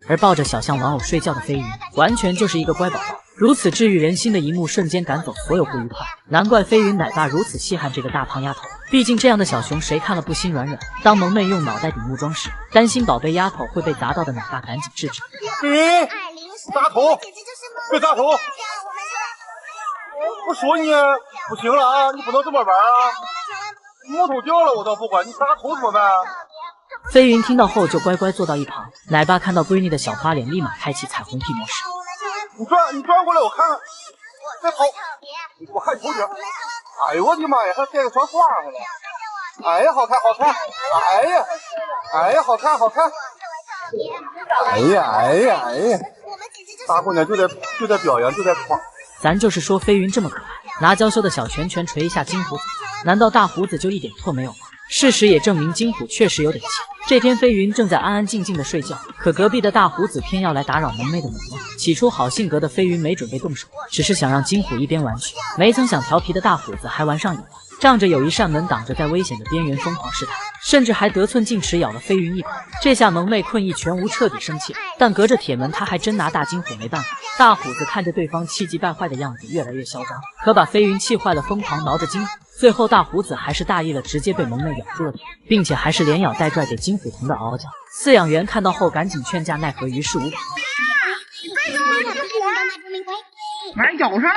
而抱着小象玩偶睡觉的飞云，完全就是一个乖宝宝。如此治愈人心的一幕，瞬间赶走所有不愉快。难怪飞云奶爸如此稀罕这个大胖丫头，毕竟这样的小熊谁看了不心软软？当萌妹用脑袋顶木桩时，担心宝贝丫头会被砸到的奶爸赶紧制止。扎头，别扎头！不说你不行了啊，你不能这么玩啊！木头掉了我倒不管，你扎头怎么办？飞云听到后就乖乖坐到一旁，奶爸看到闺女的小花脸，立马开启彩虹屁模式。你转过来我看看，再跑，我看你头顶。哎呦我的妈呀，还盖个小花上了！哎呀，好看好看！哎呀，好看好看！哎呀！大姑娘就在表扬，就在夸。咱就是说飞云这么可爱，拿娇羞的小拳拳捶一下金虎子，难道大胡子就一点错没有吗？事实也证明金虎确实有点气。这天飞云正在安安静静的睡觉，可隔壁的大胡子偏要来打扰萌妹的美梦。起初好性格的飞云没准备动手，只是想让金虎一边玩去，没曾想调皮的大胡子还玩上瘾了，仗着有一扇门挡着，在危险的边缘疯狂试探，甚至还得寸进尺咬了飞云一口。这下萌妹困意全无，彻底生气了，但隔着铁门他还真拿大金虎没办法。大虎子看着对方气急败坏的样子越来越嚣张，可把飞云气坏了，疯狂挠着金虎。最后大胡子还是大意了，直接被萌妹咬住了脸，并且还是连咬带拽给金虎疼的嗷嗷叫。饲养员看到后赶紧劝架，奈何于事无补。玩咬上了，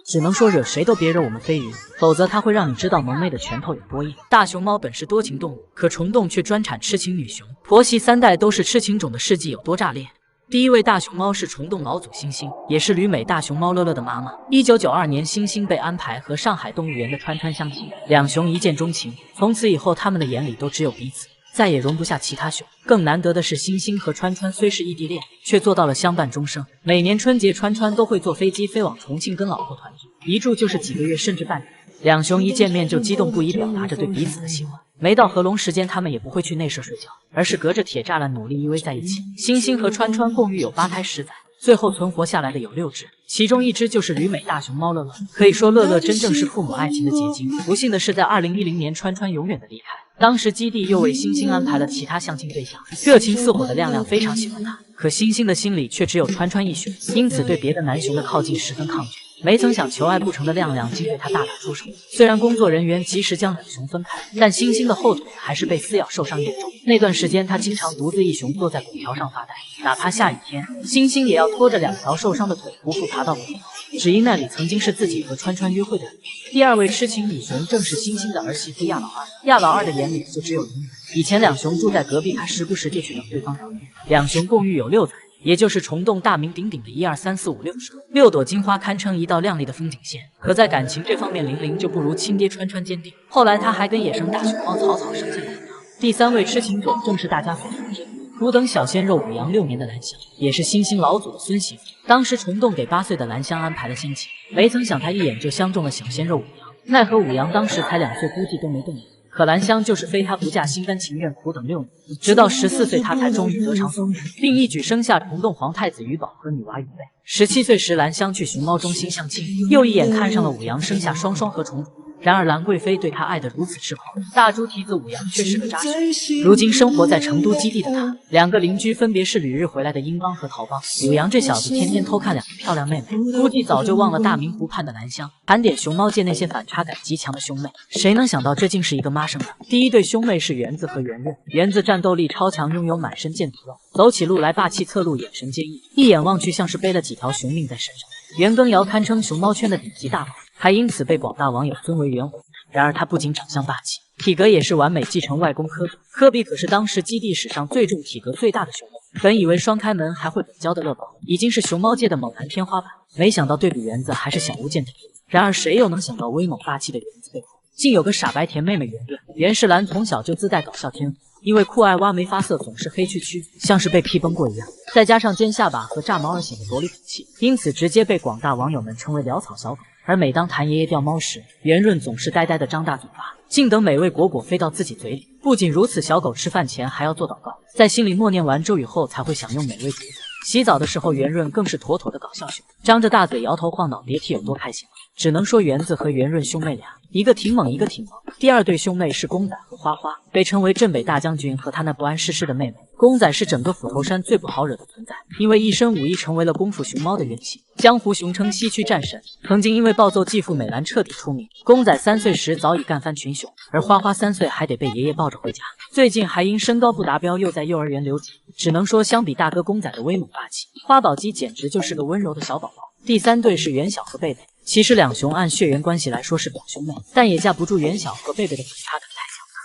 只能说惹谁都别惹我们飞云，否则他会让你知道萌妹的拳头有多硬。大熊猫本是多情动物，可虫洞却专产痴情女熊，婆媳3代都是痴情种的事迹有多炸裂。第一位大熊猫是虫洞老祖星星，也是旅美大熊猫乐乐的妈妈。1992年，星星被安排和上海动物园的川川相亲，两熊一见钟情，从此以后他们的眼里都只有彼此，再也容不下其他熊。更难得的是，星星和川川虽是异地恋，却做到了相伴终生。每年春节，川川都会坐飞机飞往重庆跟老婆团聚，一住就是几个月甚至半年。两熊一见面就激动不已，表达着对彼此的喜欢。没到合笼时间，他们也不会去内舍睡觉，而是隔着铁栅栏努力依偎在一起。星星和川川共育有8胎10载，最后存活下来的有6只，其中1只就是旅美大熊猫乐乐。可以说乐乐真正是父母爱情的结晶。不幸的是，在2010年，川川永远的离开。当时基地又为星星安排了其他相亲对象，热情似火的亮亮非常喜欢他，可星星的心里却只有川川一选，因此对别的男熊的靠近十分抗拒。没曾想求爱不成的亮亮竟对他大打出手，虽然工作人员及时将两熊分开，但星星的后腿还是被撕咬，受伤严重。那段时间他经常独自一熊坐在拱桥上发呆，哪怕下雨天，星星也要拖着2条受伤的腿匍匐爬到拱桥，只因那里曾经是自己和川川约会的地方。第2位痴情女熊正是星星的儿媳妇亚老二，亚老二的眼里就只有一女。以前两熊住在隔壁，他时不时就去等对方疗愈。两熊共育有6载，也就是虫洞大名鼎鼎的1、2、3、4、5、6只，6朵金花堪称一道亮丽的风景线。可在感情这方面，玲玲就不如亲爹川川坚定。后来他还跟野生大熊猫草草生下了2条。第3位痴情种正是大家所熟知如等小鲜肉5阳6年的蓝香，也是星星老祖的孙媳妇。当时虫洞给8岁的蓝香安排了相亲，没曾想他一眼就相中了小鲜肉5阳，奈何5阳当时才2岁，估计都没动力。可兰香就是非他不嫁，心甘情愿苦等6年，直到14岁，他才终于得偿所愿，并一举生下虫洞皇太子鱼宝和女娃鱼贝。17岁时，兰香去熊猫中心相亲，又一眼看上了5阳，生下双双和虫子。然而兰贵妃对他爱得如此痴狂，大猪蹄子5阳却是个渣熊。如今生活在成都基地的他，2个邻居分别是旅日回来的英邦和陶邦。5阳这小子天天偷看2个漂亮妹妹，估计早就忘了大明湖畔的兰香。盘点熊猫界那些反差感极强的兄妹，谁能想到这竟是一个妈生的？第1对兄妹是园子和圆润，园子战斗力超强，拥有满身腱子肉，走起路来霸气侧路，眼神坚毅，一眼望去像是背了几条熊命在身上。袁庚尧堪称熊猫圈的顶级大佬，还因此被广大网友尊为元火。然而他不仅长相霸气，体格也是完美继承外公科比。科比可是当时基地史上最重、体格最大的熊猫。本以为双开门还会本交的乐宝已经是熊猫界的猛男天花板，没想到对比园子还是小巫见大巫。然而谁又能想到威猛霸气的园子背后竟有个傻白甜妹妹圆润？袁世兰从小就自带搞笑天赋，因为酷爱挖没发色，总是黑黢黢，像是被劈崩过一样，再加上尖下巴和炸毛而显得萝莉骨气，因此直接被广大网友们称为潦草小狗。而每当谭爷爷掉猫时，圆润总是呆呆地张大嘴巴，静等美味果果飞到自己嘴里。不仅如此，小狗吃饭前还要做祷告，在心里默念完咒语后才会享用美味竹子。洗澡的时候，圆润更是妥妥的搞笑熊，张着大嘴摇头晃脑，别提有多开心了。只能说园子和圆润兄妹俩，一个挺猛，一个挺萌。第2对兄妹是公仔和花花，被称为镇北大将军和他那不谙世事的妹妹。公仔是整个斧头山最不好惹的存在，因为一身武艺成为了功夫熊猫的元气，江湖雄称西区战神，曾经因为暴揍继父美兰彻底出名。公仔3岁时早已干翻群雄，而花花3岁还得被爷爷抱着回家，最近还因身高不达标又在幼儿园留级。只能说相比大哥公仔的威猛霸气，花宝鸡简直就是个温柔的小宝宝。第3对是元小和贝贝，其实两熊按血缘关系来说是表兄妹，但也架不住元小和贝贝的反差感太强了。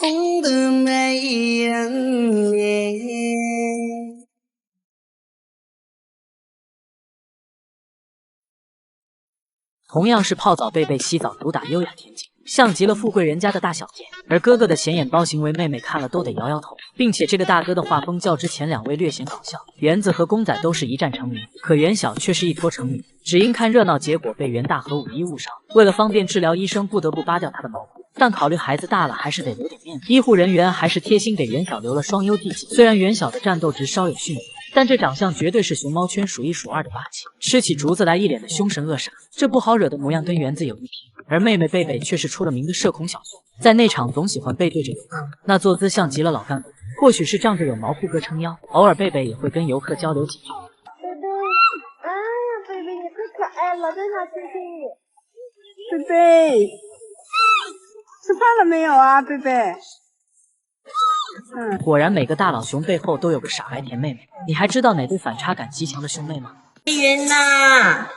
红的美人脸。同样是泡澡，贝贝洗澡主打优雅恬静，像极了富贵人家的大小姐，而哥哥的显眼包行为，妹妹看了都得摇摇头，并且这个大哥的画风较之前2位略显搞笑。园子和公仔都是一战成名，可袁小却是一拖成名，只因看热闹，结果被袁大和5一误伤。为了方便治疗，医生不得不扒掉他的毛骨，但考虑孩子大了还是得留点面子，医护人员还是贴心给袁小留了双优弟弟。虽然袁小的战斗值稍有逊色，但这长相绝对是熊猫圈数1数2的霸气，吃起竹子来一脸的凶神恶煞，这不好惹的模样跟园子有一拼。而妹妹贝贝却是出了名的社恐小熊，在内场总喜欢背对着游客，那坐姿像极了老干部。或许是仗着有毛裤哥撑腰，偶尔贝贝也会跟游客交流几句。贝贝，哎呀，贝贝你可可爱了，在哪亲亲你？贝贝，吃饭了没有啊，贝贝？果然每个大佬熊背后都有个傻白甜妹妹。你还知道哪对反差感极强的兄妹吗？飞云呐！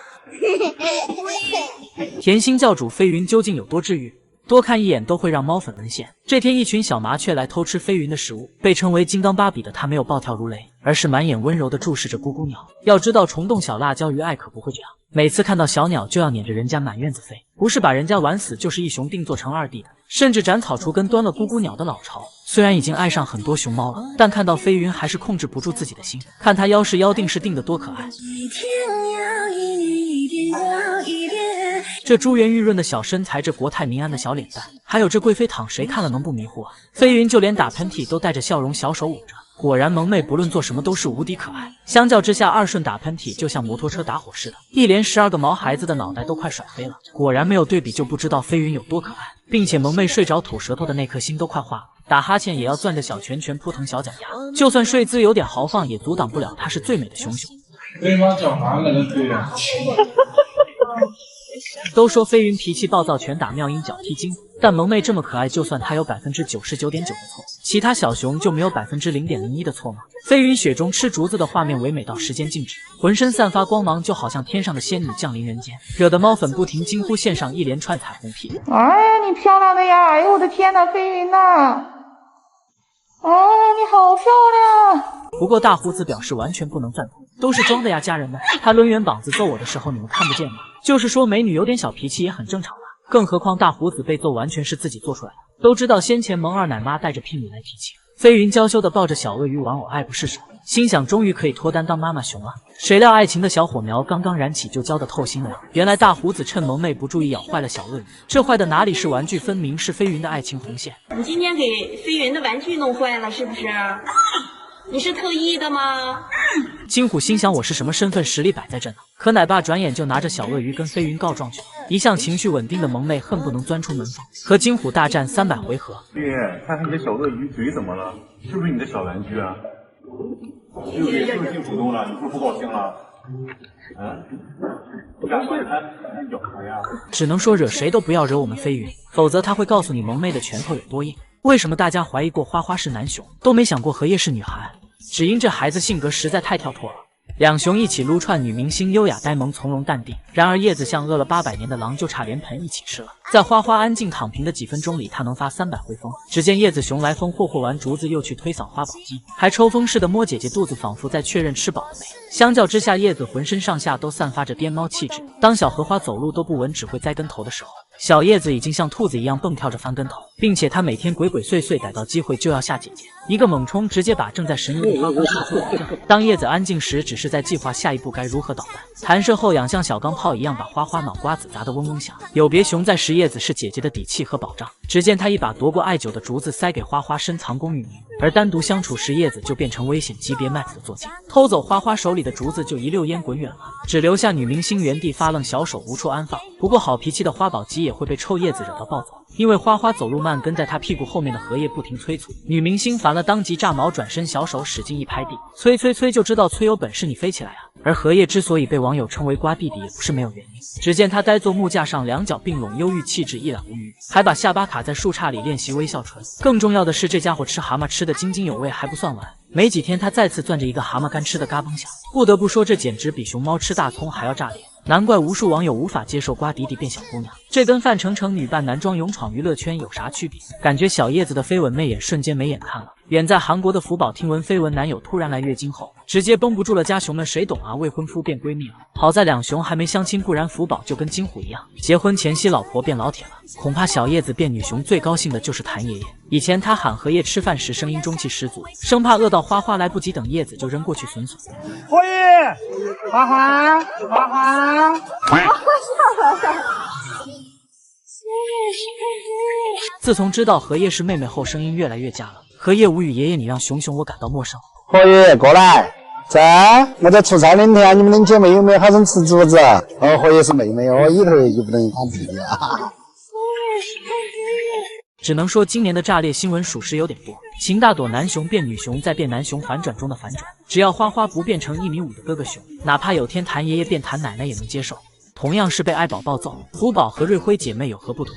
甜心教主飞云究竟有多治愈？多看一眼都会让猫粉沦陷。这天，一群小麻雀来偷吃飞云的食物，被称为金刚芭比的它没有暴跳如雷，而是满眼温柔地注视着咕咕鸟。要知道，虫洞小辣椒鱼爱可不会这样，每次看到小鸟就要撵着人家满院子飞，不是把人家玩死，就是一熊定做成2弟的，甚至斩草除根端了咕咕鸟的老巢。虽然已经爱上很多熊猫了，但看到飞云还是控制不住自己的心。看它腰是腰定是定的多可爱。这珠圆玉润的小身材，这国泰民安的小脸蛋，还有这贵妃躺，谁看了能不迷糊啊？飞云就连打喷嚏都带着笑容，小手捂着。果然萌妹不论做什么都是无敌可爱。相较之下，二顺打喷嚏就像摩托车打火似的，一连12个毛孩子的脑袋都快甩飞了。果然没有对比就不知道飞云有多可爱，并且萌妹睡着吐舌头的那颗心都快化了，打哈欠也要攥着小拳拳扑腾小脚丫，就算睡姿有点豪放也阻挡不了她是最美的熊熊。对吗？脚麻了那对呀。都说飞云脾气暴躁，拳打妙音，脚踢金虎，但萌妹这么可爱，就算她有99.9%的错，其他小熊就没有0.01%的错吗？飞云雪中吃竹子的画面唯美到时间静止，浑身散发光芒，就好像天上的仙女降临人间，惹得猫粉不停惊呼，献上一连串彩虹屁。哎呀，你漂亮的呀！哎呦我的天呐，飞云呐！哎，你好漂亮！不过大胡子表示完全不能赞同，都是装的呀，家人们。他抡圆膀子揍我的时候你们看不见吗？就是说美女有点小脾气也很正常吧。更何况大胡子被揍完全是自己做出来的。都知道先前萌二奶妈带着聘礼来提亲，飞云娇羞地抱着小鳄鱼玩偶，爱不释手，心想终于可以脱单当妈妈熊了。谁料爱情的小火苗刚刚燃起就焦得透心凉。原来大胡子趁萌妹不注意咬坏了小鳄鱼，这坏的哪里是玩具，分明是飞云的爱情红线。你今天给飞云的玩具弄坏了是不是？你是特意的吗？金虎心想我是什么身份，实力摆在这呢。可奶爸转眼就拿着小鳄鱼跟飞云告状去了。一向情绪稳定的萌妹恨不能钻出门缝，和金虎大战300回合。爹，看看你的小鳄鱼嘴怎么了？是不是你的小玩具啊？是不是性主动了？你是不是不高兴了？不敢管他，咬他呀！只能说惹谁都不要惹我们飞云，否则他会告诉你萌妹的拳头有多硬。为什么大家怀疑过花花是男熊，都没想过荷叶是女孩？只因这孩子性格实在太跳脱了。两熊一起撸串，女明星优雅呆萌从容淡定，然而叶子像饿了800年的狼，就差连盆一起吃了。在花花安静躺平的几分钟里，他能发300回疯。只见叶子熊来风霍霍完竹子，又去推扫花宝机，还抽风似的摸姐姐肚子，仿佛在确认吃饱了没。相较之下，叶子浑身上下都散发着癫猫气质，当小荷花走路都不稳，只会栽跟头的时候，小叶子已经像兔子一样蹦跳着翻跟头，并且他每天鬼鬼祟祟，逮到机会就要吓姐姐，一个猛冲直接把正在神游的花花吓错了。当叶子安静时，只是在计划下一步该如何捣蛋。弹射后仰像小钢炮一样把花花脑瓜子砸得嗡嗡响。有别熊在时，叶子是姐姐的底气和保障。只见他一把夺过艾灸的竹子塞给花花深藏功与名，而单独相处时，叶子就变成危险级别 Max 的坐骑，偷走花花手里的竹子就一溜烟滚远了，只留下女明星原地发愣，小手无处安放。不过好脾气的花宝鸡也会被臭叶子惹到暴走，因为花花走路慢，跟在他屁股后面的荷叶不停催促。女明星烦了，当即炸毛，转身小手使劲一拍地，催催催，就知道催有本事你飞起来啊！而荷叶之所以被网友称为瓜弟弟，也不是没有原因。只见他呆坐木架上，两脚并拢，忧郁气质，一览无余，还把下巴卡在树杈里练习微笑唇。更重要的是，这家伙吃蛤蟆吃得津津有味还不算完，没几天他再次攥着一个蛤蟆干吃的嘎嘣响。不得不说，这简直比熊猫吃大葱还要炸裂。难怪无数网友无法接受瓜迪迪变小姑娘，这跟范丞丞女扮男装勇闯娱乐圈有啥区别？感觉小叶子的绯闻媚眼瞬间没眼看了。远在韩国的福宝听闻绯闻男友突然来月经后，直接绷不住了，家熊们谁懂啊？未婚夫变闺蜜了。好在两熊还没相亲，不然福宝就跟金虎一样，结婚前夕老婆变老铁了。恐怕小叶子变女熊最高兴的就是谭爷爷。以前他喊荷叶吃饭时声音中气十足，生怕饿到花花来不及等叶子就扔过去损损。荷叶，花花，花花，花花笑了。自从知道荷叶是妹妹后，声音越来越假了。荷叶无语，爷爷你让熊熊我感到陌生。荷叶过来，我在出差2天，你们2姐妹有没有好生吃竹子？哦，荷叶是妹妹哦，以后就不能喊弟弟啊。只能说今年的炸裂新闻属实有点多。秦大朵男熊变女熊，再变男熊，反转中的反转。只要花花不变成1.5米的哥哥熊，哪怕有天谭爷爷变谭奶奶也能接受。同样是被爱宝暴揍，福宝和瑞辉姐妹有何不同？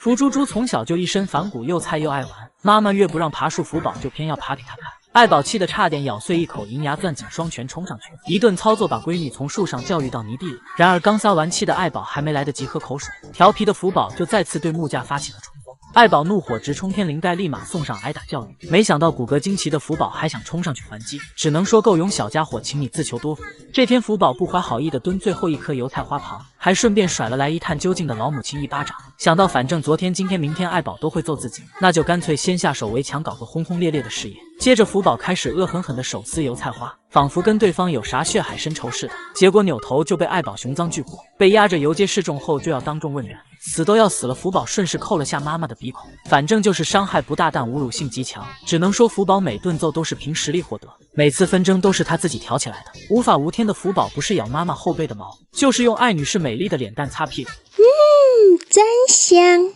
福猪猪从小就一身反骨，又菜又爱玩，妈妈越不让爬树，福宝就偏要爬给他看。爱宝气得差点咬碎一口银牙，攥紧双拳冲上去，一顿操作把闺女从树上教育到泥地里。然而刚撒完气的爱宝还没来得及喝口水，调皮的福宝就再次对木架发起了冲锋。爱宝怒火直冲天灵盖，立马送上挨打教育。没想到骨骼惊奇的福宝还想冲上去还击，只能说够勇小家伙，请你自求多福。这天福宝不怀好意的蹲最后一颗油菜花旁，还顺便甩了来一探究竟的老母亲一巴掌。想到反正昨天今天明天爱宝都会揍自己，那就干脆先下手为强，搞个轰轰烈烈的事业。接着福宝开始恶狠狠地手撕油菜花，仿佛跟对方有啥血海深仇似的。结果扭头就被爱宝雄脏巨火，被压着游街示众后就要当众问斩，死都要死了。福宝顺势扣了下妈妈的鼻孔，反正就是伤害不大但侮辱性极强，只能说福宝每顿揍都是凭实力获得，每次纷争都是他自己挑起来的。无法无天的福宝不是咬妈妈后背的毛，就是用艾女士美丽的脸蛋擦屁股。真香。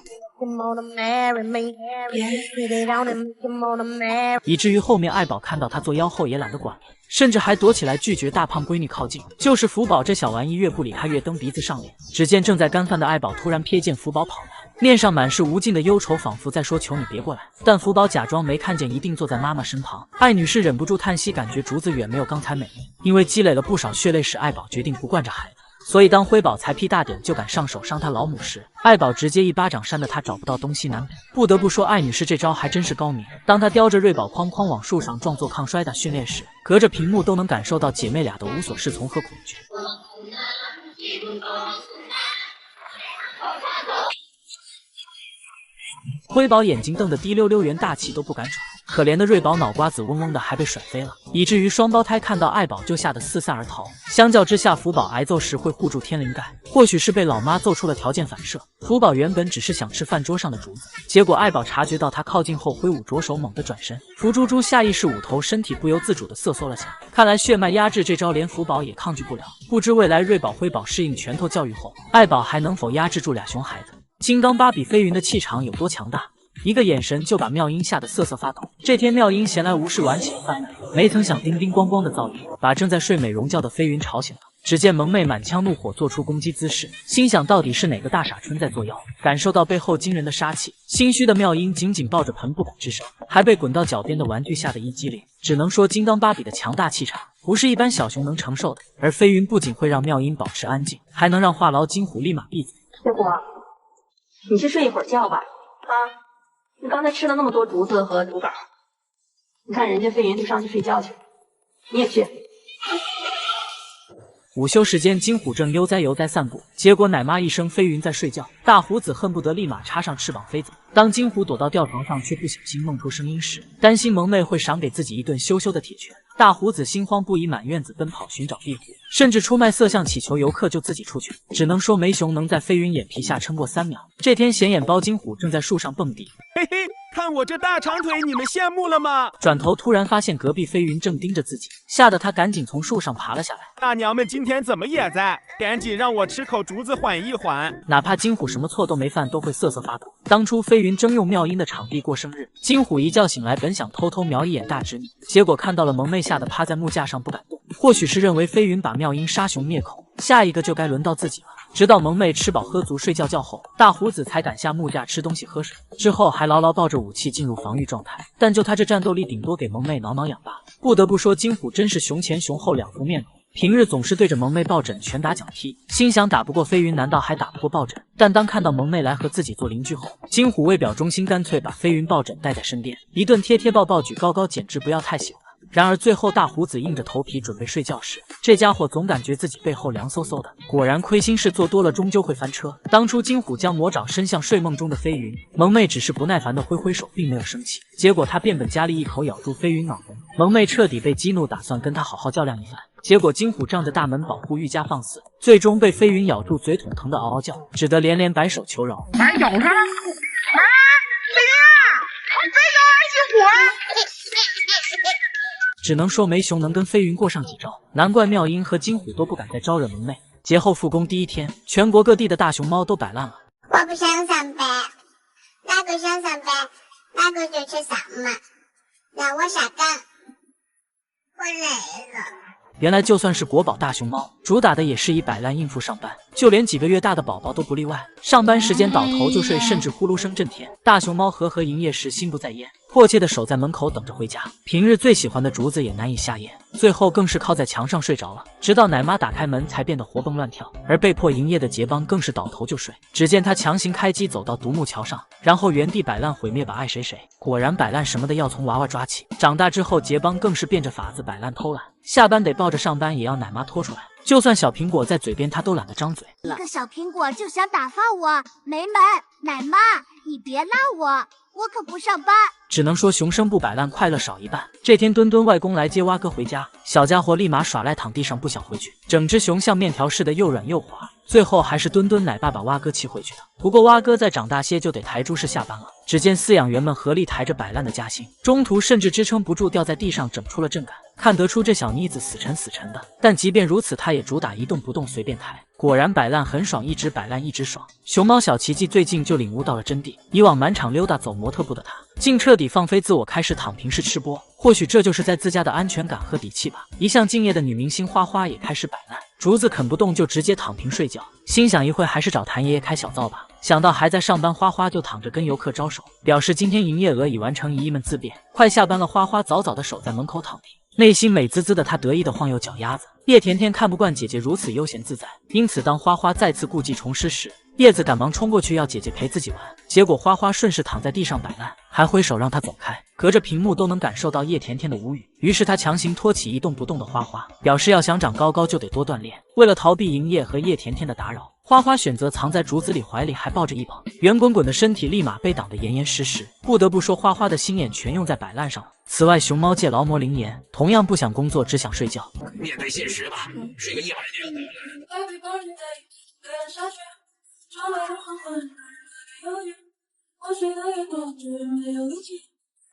以至于后面爱宝看到他作妖后也懒得管了，甚至还躲起来拒绝大胖闺女靠近。就是福宝这小玩意越不理他越蹬鼻子上脸。只见正在干饭的爱宝突然瞥见福宝跑来，面上满是无尽的忧愁，仿佛在说求你别过来。但福宝假装没看见，一定坐在妈妈身旁。艾女士忍不住叹息，感觉竹子远没有刚才美丽，因为积累了不少血泪使爱宝决定不惯着孩子。所以当辉宝才屁大点就敢上手伤他老母时，爱宝直接一巴掌扇得他找不到东西南北。不得不说艾女士这招还真是高明。当她叼着瑞宝哐哐往树上撞做抗摔打训练时，隔着屏幕都能感受到姐妹俩的无所适从和恐惧。辉宝眼睛瞪得滴溜溜，连大气都不敢喘。可怜的瑞宝脑瓜子嗡嗡的，还被甩飞了，以至于双胞胎看到爱宝就吓得四散而逃。相较之下，福宝挨揍时会护住天灵盖，或许是被老妈揍出了条件反射。福宝原本只是想吃饭桌上的竹子，结果爱宝察觉到他靠近后挥舞着手，猛地转身，福猪猪下意识捂头，身体不由自主的瑟缩了起来。看来血脉压制这招连福宝也抗拒不了。不知未来瑞宝辉宝适应拳头教育后，爱宝还能否压制住俩熊孩子？金刚芭比飞云的气场有多强大？一个眼神就把妙音吓得瑟瑟发抖。这天妙音闲来无事玩起了饭来，没曾想叮叮咣咣的噪音把正在睡美容觉的飞云吵醒了。只见萌妹满腔怒火做出攻击姿势，心想到底是哪个大傻春在作妖。感受到背后惊人的杀气，心虚的妙音紧紧抱着盆不敢吱声，还被滚到脚边的玩具吓得一激灵。只能说金刚芭比的强大气场不是一般小熊能承受的。而飞云不仅会让妙音保持安静，还能让话痨金虎立马闭嘴。小虎，你去睡一会儿觉吧。你刚才吃了那么多竹子和竹竿，你看人家飞云就上去睡觉去，你也去。午休时间，金虎正悠哉悠哉散步，结果奶妈一声飞云在睡觉，大胡子恨不得立马插上翅膀飞走。当金虎躲到吊床上，却不小心弄出声音时，担心萌妹会赏给自己一顿羞羞的铁拳。大胡子心慌不已，满院子奔跑寻找庇护，甚至出卖色相祈求游客救自己出去。只能说没熊能在飞云眼皮下撑过3秒。这天显眼包金虎正在树上蹦迪，嘿嘿，看我这大长腿，你们羡慕了吗？转头突然发现隔壁飞云正盯着自己，吓得他赶紧从树上爬了下来。大娘们今天怎么也在？赶紧让我吃口竹子缓一缓。哪怕金虎什么错都没犯，都会瑟瑟发抖。当初飞云征用妙音的场地过生日，金虎一觉醒来，本想偷偷瞄一眼大侄女，结果看到了萌妹，吓得趴在木架上不敢动。或许是认为飞云把妙音杀熊灭口，下一个就该轮到自己了。直到萌妹吃饱喝足睡觉觉后，大胡子才敢下木架吃东西喝水，之后还牢牢抱着武器进入防御状态。但就他这战斗力，顶多给萌妹挠挠痒罢了。不得不说，金虎真是熊前熊后两副面孔。平日总是对着萌妹抱枕拳打脚踢，心想打不过飞云，难道还打不过抱枕？但当看到萌妹来和自己做邻居后，金虎为表忠心，干脆把飞云抱枕带在身边，一顿贴贴抱抱举高高，简直不要太喜欢。然而最后大胡子硬着头皮准备睡觉时，这家伙总感觉自己背后凉飕飕的。果然亏心事做多了，终究会翻车。当初金虎将魔爪伸向睡梦中的飞云，萌妹只是不耐烦的挥挥手，并没有生气。结果他变本加厉，一口咬住飞云脑门。萌妹彻底被激怒，打算跟他好好较量一番。结果金虎仗着大门保护，愈加放肆，最终被飞云咬住嘴筒，疼得嗷嗷叫，只得连连摆手求饶。来咬他！啊，飞云，你别咬俺金虎！只能说没熊能跟飞云过上几招，难怪妙音和金虎都不敢再招惹萌妹。节后复工第一天，全国各地的大熊猫都摆烂了。我不想上班，哪个想上班，哪个就去上嘛，让我下岗，我累了。原来就算是国宝大熊猫，主打的也是以摆烂应付上班，就连几个月大的宝宝都不例外。上班时间倒头就睡，甚至呼噜声震天。大熊猫和营业时心不在焉，迫切的守在门口等着回家。平日最喜欢的竹子也难以下咽，最后更是靠在墙上睡着了。直到奶妈打开门才变得活蹦乱跳，而被迫营业的杰邦更是倒头就睡。只见他强行开机走到独木桥上，然后原地摆烂毁灭吧爱谁谁。果然摆烂什么的要从娃娃抓起。长大之后，杰邦更是变着法子摆烂偷懒，下班得抱着上班，也要奶妈拖出来。就算小苹果在嘴边，他都懒得张嘴。一个小苹果就想打发我，没门！奶妈，你别拉我，我可不上班。只能说熊生不摆烂，快乐少一半。这天，墩墩外公来接蛙哥回家，小家伙立马耍赖躺地上不想回去，整只熊像面条似的又软又滑。最后还是墩墩奶爸把蛙哥气回去的。不过蛙哥再长大些就得抬猪式下班了。只见饲养员们合力抬着摆烂的嘉兴，中途甚至支撑不住掉在地上，整出了震感。看得出这小妮子死沉死沉的，但即便如此，她也主打一动不动随便抬。果然摆烂很爽，一直摆烂一直爽。熊猫小奇迹最近就领悟到了真谛，以往满场溜达走模特步的他，竟彻底放飞自我，开始躺平式吃播。或许这就是在自家的安全感和底气吧。一向敬业的女明星花花也开始摆烂，竹子啃不动就直接躺平睡觉，心想一会还是找谭爷爷开小灶吧。想到还在上班，花花就躺着跟游客招手，表示今天营业额已完成，姨姨们自便。快下班了，花花早早的守在门口躺平，内心美滋滋的，她得意的晃悠脚丫子。叶甜甜看不惯姐姐如此悠闲自在，因此当花花再次故技重施时，叶子赶忙冲过去要姐姐陪自己玩，结果花花顺势躺在地上摆烂，还挥手让她走开。隔着屏幕都能感受到叶甜甜的无语，于是她强行托起一动不动的花花，表示要想长高高就得多锻炼。为了逃避营业和叶甜甜的打扰，花花选择藏在竹子里，怀里还抱着一捧，圆滚滚的身体立马被挡得严严实实。不得不说，花花的心眼全用在摆烂上了。此外，熊猫界劳模灵言同样不想工作，只想睡觉。面对现实吧，睡个100年。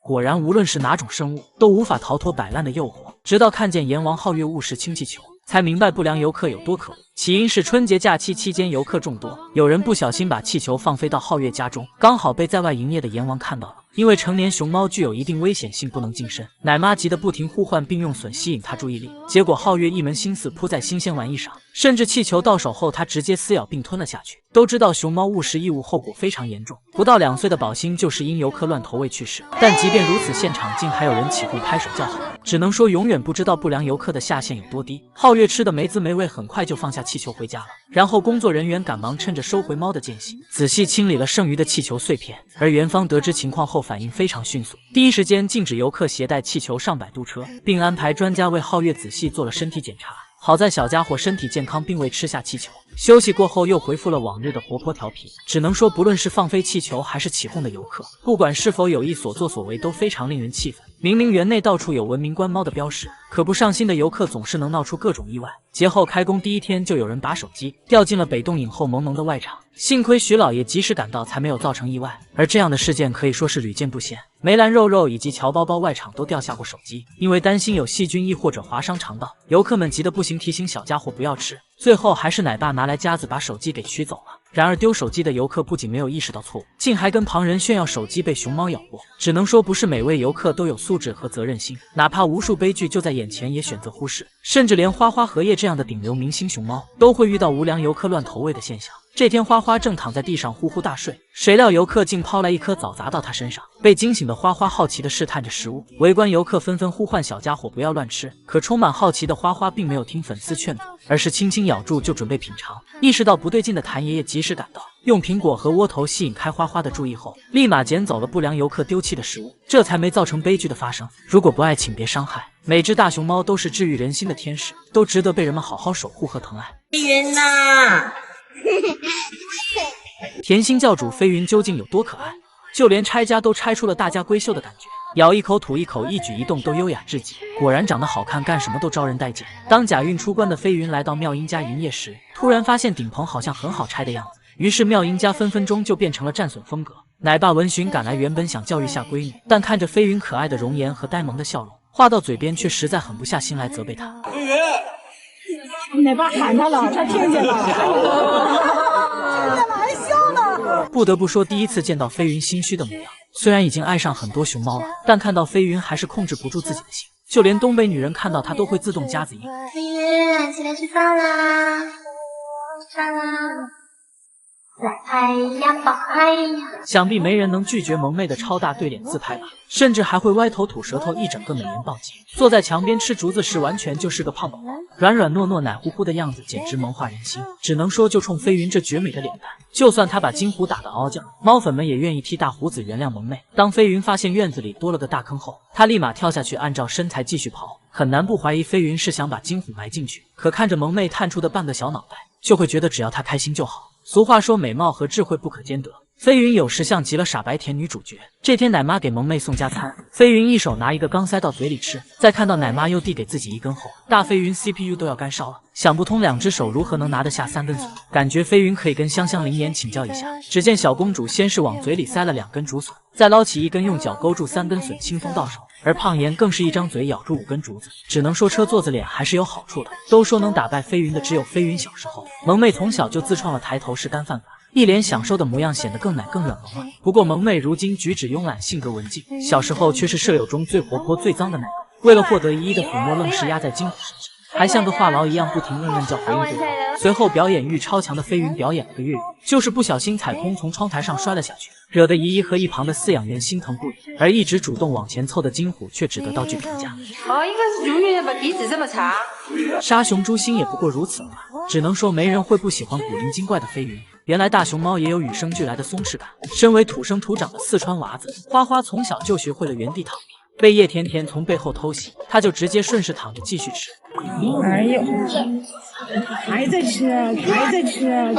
果然，无论是哪种生物，都无法逃脱摆烂的诱惑。直到看见阎王皓月误食氢气球，才明白不良游客有多可恶。起因是春节假期期间游客众多，有人不小心把气球放飞到皓月家中，刚好被在外营业的阎王看到了。因为成年熊猫具有一定危险性，不能近身，奶妈急得不停呼唤，并用笋吸引他注意力。结果皓月一门心思扑在新鲜玩意上，甚至气球到手后，他直接撕咬并吞了下去。都知道熊猫误食异物后果非常严重，不到2岁的宝星就是因游客乱投喂去世。但即便如此，现场竟还有人起哄拍手叫好，只能说永远不知道不良游客的下限有多低。皓月吃的没滋没味，很快就放下气球回家了。然后工作人员赶忙趁着收回猫的间隙，仔细清理了剩余的气球碎片。而园方得知情况后反应非常迅速，第一时间禁止游客携带气球上摆渡车，并安排专家为皓月仔细做了身体检查。好在小家伙身体健康，并未吃下气球。休息过后又恢复了往日的活泼调皮。只能说，不论是放飞气球还是起哄的游客，不管是否有意所作所为，都非常令人气愤。明明园内到处有文明观猫的标识，可不上心的游客总是能闹出各种意外。节后开工第一天，就有人把手机掉进了北洞影后蒙蒙的外场，幸亏徐老爷及时赶到，才没有造成意外。而这样的事件可以说是屡见不鲜。梅兰肉肉以及乔包包外场都掉下过手机，因为担心有细菌亦或者划伤肠道，游客们急得不行，提醒小家伙不要吃。最后还是奶爸拿来夹子把手机给取走了。然而丢手机的游客不仅没有意识到错误，竟还跟旁人炫耀手机被熊猫咬过。只能说不是每位游客都有素质和责任心，哪怕无数悲剧就在眼前也选择忽视。甚至连花花荷叶这样的顶流明星熊猫都会遇到无良游客乱投喂的现象。这天花花正躺在地上呼呼大睡，谁料游客竟抛来一颗枣砸到他身上。被惊醒的花花好奇地试探着食物，围观游客纷纷呼唤小家伙不要乱吃。可充满好奇的花花并没有听粉丝劝阻，而是轻轻咬住就准备品尝。意识到不对劲的谭爷爷及时赶到，用苹果和窝头吸引开花花的注意后，立马捡走了不良游客丢弃的食物，这才没造成悲剧的发生。如果不爱，请别伤害。每只大熊猫都是治愈人心的天使，都值得被人们好好守护和疼爱。飞云呐！甜心教主飞云究竟有多可爱？就连拆家都拆出了大家闺秀的感觉，咬一口吐一口，一举一动都优雅至极。果然长得好看，干什么都招人待见。当假运出关的飞云来到妙音家营业时，突然发现顶棚好像很好拆的样子，于是妙音家分分钟就变成了战损风格。奶爸闻讯赶来，原本想教育下闺女，但看着飞云可爱的容颜和呆萌的笑容，话到嘴边却实在狠不下心来责备她。飞云，奶爸喊他了，他听见了，听见了还笑呢。不得不说，第一次见到飞云心虚的模样。虽然已经爱上很多熊猫了，但看到飞云还是控制不住自己的心。就连东北女人看到她都会自动夹子音。飞云，起来吃饭啦！吃饭啦！来拍呀，抱拍呀！想必没人能拒绝萌妹的超大对脸自拍吧，甚至还会歪头吐舌头，一整个美颜暴击。坐在墙边吃竹子时，完全就是个胖宝宝，软软糯糯、奶乎乎的样子，简直萌化人心。只能说，就冲飞云这绝美的脸蛋，就算他把金虎打得嗷叫，猫粉们也愿意替大胡子原谅萌妹。当飞云发现院子里多了个大坑后，他立马跳下去，按照身材继续刨。很难不怀疑飞云是想把金虎埋进去，可看着萌妹探出的半个小脑袋，就会觉得只要她开心就好。俗话说美貌和智慧不可兼得，飞云有时像极了傻白甜女主角。这天奶妈给萌妹送加餐，飞云一手拿一个刚塞到嘴里吃，再看到奶妈又递给自己一根后，大飞云 CPU 都要干烧了，想不通2只手如何能拿得下3根笋，感觉飞云可以跟香香灵言请教一下。只见小公主先是往嘴里塞了2根竹笋，再捞起1根用脚勾住3根笋轻松到手，而胖妍更是一张嘴咬住5根竹子，只能说车坐子脸还是有好处的。都说能打败飞云的只有飞云小时候，萌妹从小就自创了抬头式干饭法，一脸享受的模样显得更奶更软萌了。不过萌妹如今举止慵懒，性格文静，小时候却是舍友中最活泼最脏的奶狗，为了获得一一的抚摸，愣是压在金虎身上，还像个话痨一样不停愣叫回应对方。随后表演欲超强的飞云表演了个粤语，就是不小心踩空从窗台上摔了下去，惹得姨姨和一旁的饲养员心疼不已，而一直主动往前凑的金虎却只得道句评价：哦，应该是永远把底子这么差。杀熊诛心也不过如此了吧，只能说没人会不喜欢古灵精怪的飞云。原来大熊猫也有与生俱来的松弛感。身为土生土长的四川娃子，花花从小就学会了原地躺平，被叶甜甜从背后偷袭，他就直接顺势躺着继续吃。哎呦，还在吃，还在吃。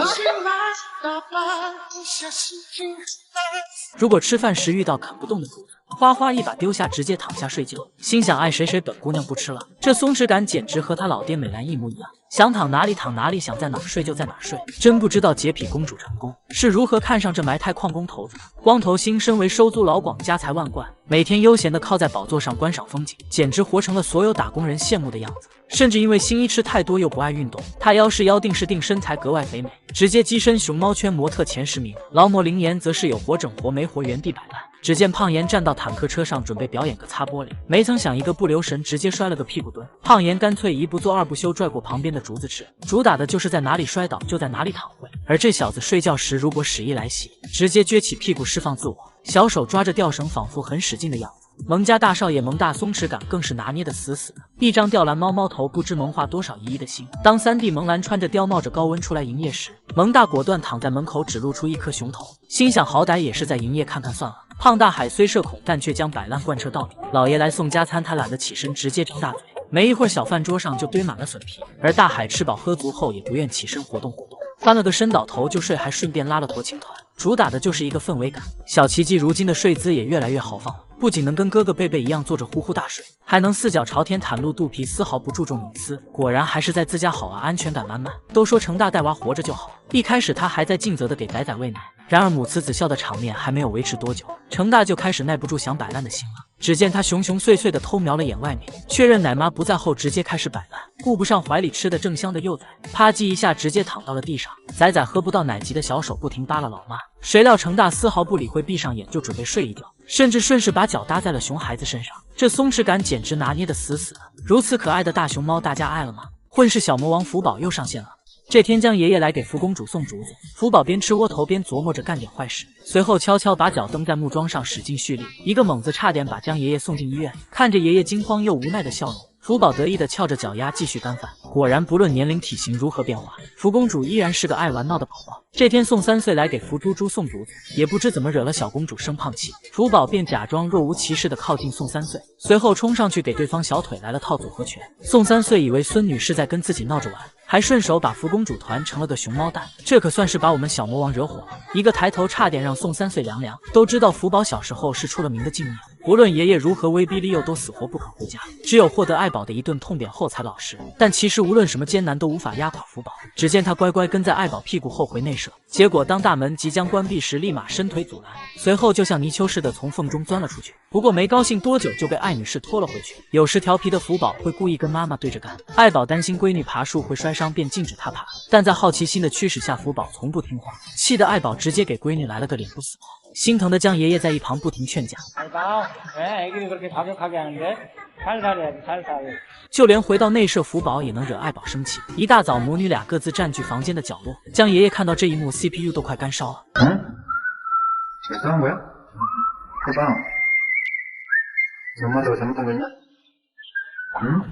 如果吃饭时遇到啃不动的竹子，花花一把丢下，直接躺下睡觉，心想爱谁谁，本姑娘不吃了。这松弛感简直和她老爹美兰一模一样，想躺哪里躺哪里，想在哪儿睡就在哪儿睡。真不知道洁癖公主成功是如何看上这埋汰矿工头子的。光头星身为收租老广，家财万贯，每天悠闲地靠在宝座上观赏风景，简直活成了所有打工人羡慕的样子。甚至因为新一吃太多又不爱运动，他腰是腰，定是定，身材格外肥美，直接跻身熊猫圈模特前10名。劳模灵言则是有活整活没活，原地摆烂。只见胖妍站到坦克车上准备表演个擦玻璃，没曾想一个不留神直接摔了个屁股蹲。胖妍干脆一不做二不休，拽过旁边的竹子吃，主打的就是在哪里摔倒就在哪里躺回。而这小子睡觉时如果屎意来袭，直接撅起屁股释放自我，小手抓着吊绳仿佛很使劲的样子。萌家大少爷萌大松弛感更是拿捏得死死的，一张吊兰猫猫头不知萌化多少姨姨的心。当3弟萌兰穿着貂冒着高温出来营业时，萌大果断躺在门口只露出一颗熊头，心想好歹也是在营业看看算了。胖大海虽社恐，但却将摆烂贯彻到底。老爷来送加餐，他懒得起身，直接张大嘴。没一会儿，小饭桌上就堆满了笋皮，而大海吃饱喝足后也不愿起身活动活动，翻了个身倒头就睡，还顺便拉了坨青团，主打的就是一个氛围感。小奇迹如今的睡姿也越来越豪放了，不仅能跟哥哥贝贝一样坐着呼呼大睡，还能4脚朝天袒露肚皮，丝毫不注重隐私。果然还是在自家好啊，安全感满满。都说成大带娃活着就好，一开始他还在尽责的给仔仔喂奶，然而母慈子孝的场面还没有维持多久，成大就开始耐不住想摆烂的心了。只见他熊熊碎碎的偷瞄了眼外面，确认奶妈不在后，直接开始摆烂，顾不上怀里吃的正香的幼崽，啪叽一下直接躺到了地上。仔仔喝不到奶急的小手不停扒拉老妈，谁料成大丝毫不理会，闭上眼就准备睡一觉，甚至顺势把脚搭在了熊孩子身上，这松弛感简直拿捏得死死的。如此可爱的大熊猫，大家爱了吗？混世小魔王福宝又上线了。这天江爷爷来给福公主送竹子，福宝边吃窝头边琢磨着干点坏事，随后悄悄把脚蹬在木桩上使劲蓄力，一个猛子差点把江爷爷送进医院。看着爷爷惊慌又无奈的笑容，福宝得意的翘着脚丫继续干饭。果然不论年龄体型如何变化，福公主依然是个爱玩闹的宝宝。这天宋3岁来给福猪猪送竹子，也不知怎么惹了小公主生胖气，福宝便假装若无其事的靠近宋3岁，随后冲上去给对方小腿来了套组合拳。宋3岁以为孙女是在跟自己闹着玩，还顺手把福公主团成了个熊猫蛋，这可算是把我们小魔王惹火了，一个抬头差点让宋3岁凉凉。都知道福宝小时候是出了名的静谧，无论爷爷如何威逼利诱都死活不肯回家，只有获得爱宝的一顿痛扁后才老实。但其实无论什么艰难都无法压垮福宝，只见他乖乖跟在爱宝屁股后回内舍，结果当大门即将关闭时立马伸腿阻拦，随后就像泥鳅似的从缝中钻了出去。不过没高兴多久就被爱女士拖了回去。有时调皮的福宝会故意跟妈妈对着干，爱宝担心闺女爬树会摔伤，便禁止她爬，但在好奇心的驱使下，福宝从不听话，气得爱宝直接给闺女来了个脸不死泡。心疼的江爷爷在一旁不停劝架，就连回到内舍，福宝也能惹爱宝生气。一大早母女俩各自占据房间的角落，江爷爷看到这一幕 CPU 都快干烧了。这三位不棒，怎么都这么多人？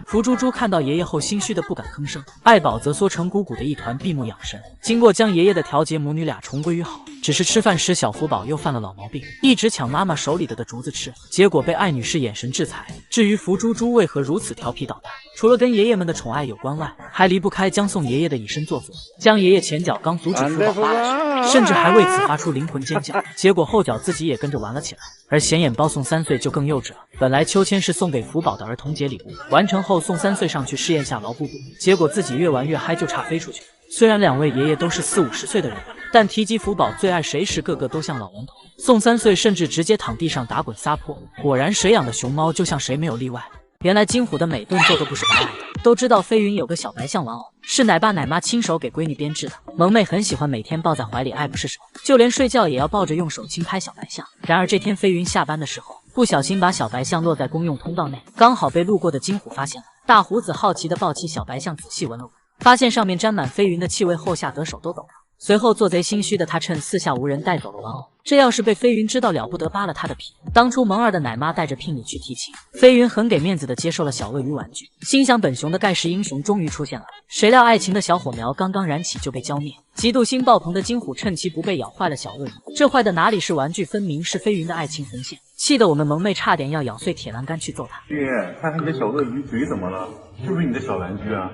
福猪猪看到爷爷后心虚的不敢吭声，爱宝则缩成鼓鼓的一团闭目养神。经过江爷爷的调节，母女俩重归于好。只是吃饭时小福宝又犯了老毛病，一直抢妈妈手里的竹子吃，结果被艾女士眼神制裁。至于福猪猪为何如此调皮捣蛋，除了跟爷爷们的宠爱有关外，还离不开将送爷爷的以身作则，将爷爷前脚刚阻止福宝扒了去，甚至还为此发出灵魂尖叫，结果后脚自己也跟着玩了起来。而显眼包送3岁就更幼稚了，本来秋千是送给福宝的儿童节礼物，完成后送3岁上去试验下牢不住，结果自己越玩越嗨，就差飞出去。虽然两位爷爷都是40、50岁的人，但提及福宝最爱谁时，个个都像老顽童。送3岁甚至直接躺地上打滚撒泼，果然谁养的熊猫就像谁没有例外。原来金虎的每顿做都不是白挨的。都知道飞云有个小白象玩偶，是奶爸奶妈亲手给闺女编织的。萌妹很喜欢每天抱在怀里爱不释手，就连睡觉也要抱着用手轻拍小白象。然而这天飞云下班的时候，不小心把小白象落在公用通道内，刚好被路过的金虎发现了。大胡子好奇地抱起小白象仔细闻了闻，发现上面沾满飞云的气味后，吓得手都抖了。随后做贼心虚的他趁四下无人带走了玩偶，这要是被飞云知道了不得，扒了他的皮。当初萌儿的奶妈带着聘礼去提亲，飞云很给面子的接受了小鳄鱼玩具，心想本熊的盖世英雄终于出现了。谁料爱情的小火苗刚刚燃起就被浇灭，嫉妒心爆棚的金虎趁其不备咬坏了小鳄鱼，这坏的哪里是玩具，分明是飞云的爱情红线，气得我们萌妹差点要咬碎铁栏杆去揍他。爹，看看你的小鳄鱼嘴怎么了？是不是你的小玩具啊？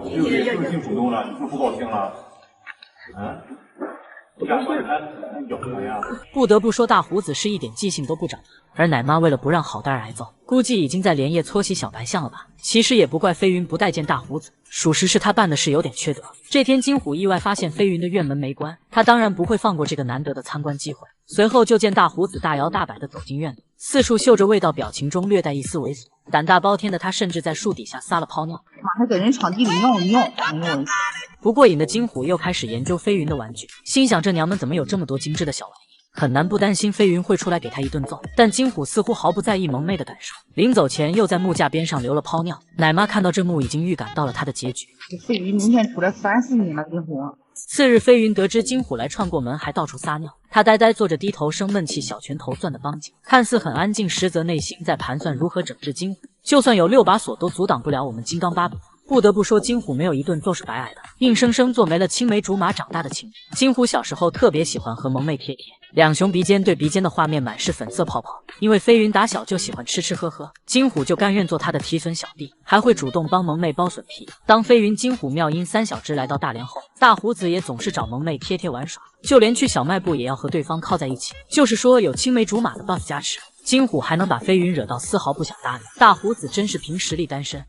是不是性主动了？你是不是不高兴了？啊！不得不说，大胡子是一点记性都不长，而奶妈为了不让好大人挨揍，估计已经在连夜搓洗小白象了吧。其实也不怪飞云不待见大胡子，属实是他办的事有点缺德。这天金虎意外发现飞云的院门没关，他当然不会放过这个难得的参观机会。随后就见大胡子大摇大摆地走进院里，四处嗅着味道，表情中略带一丝猥琐。胆大包天的他甚至在树底下撒了泡尿，妈还在人场地里尿尿，哎呦！不过瘾的金虎又开始研究飞云的玩具，心想这娘们怎么有这么多精致的小玩意，很难不担心飞云会出来给他一顿揍。但金虎似乎毫不在意萌妹的感受，临走前又在木架边上留了泡尿。奶妈看到这幕，已经预感到了他的结局。这飞云明天出来烦死你了，金虎！次日，飞云得知金虎来串过门，还到处撒尿，他呆呆坐着，低头生闷气，小拳头攥的梆紧，看似很安静，实则内心在盘算如何整治金虎。就算有6把锁，都阻挡不了我们金刚芭比。不得不说，金虎没有一顿揍是白挨的，硬生生做没了青梅竹马长大的情人。金虎小时候特别喜欢和萌妹贴贴，两熊鼻尖对鼻尖的画面满是粉色泡泡。因为飞云打小就喜欢吃吃喝喝，金虎就甘愿做他的提笋小弟，还会主动帮萌妹剥笋皮。当飞云、金虎、妙音3小只来到大连后，大胡子也总是找萌妹贴贴玩耍，就连去小卖部也要和对方靠在一起。就是说，有青梅竹马的 boss 加持，金虎还能把飞云惹到丝毫不想搭理。大胡子真是凭实力单身。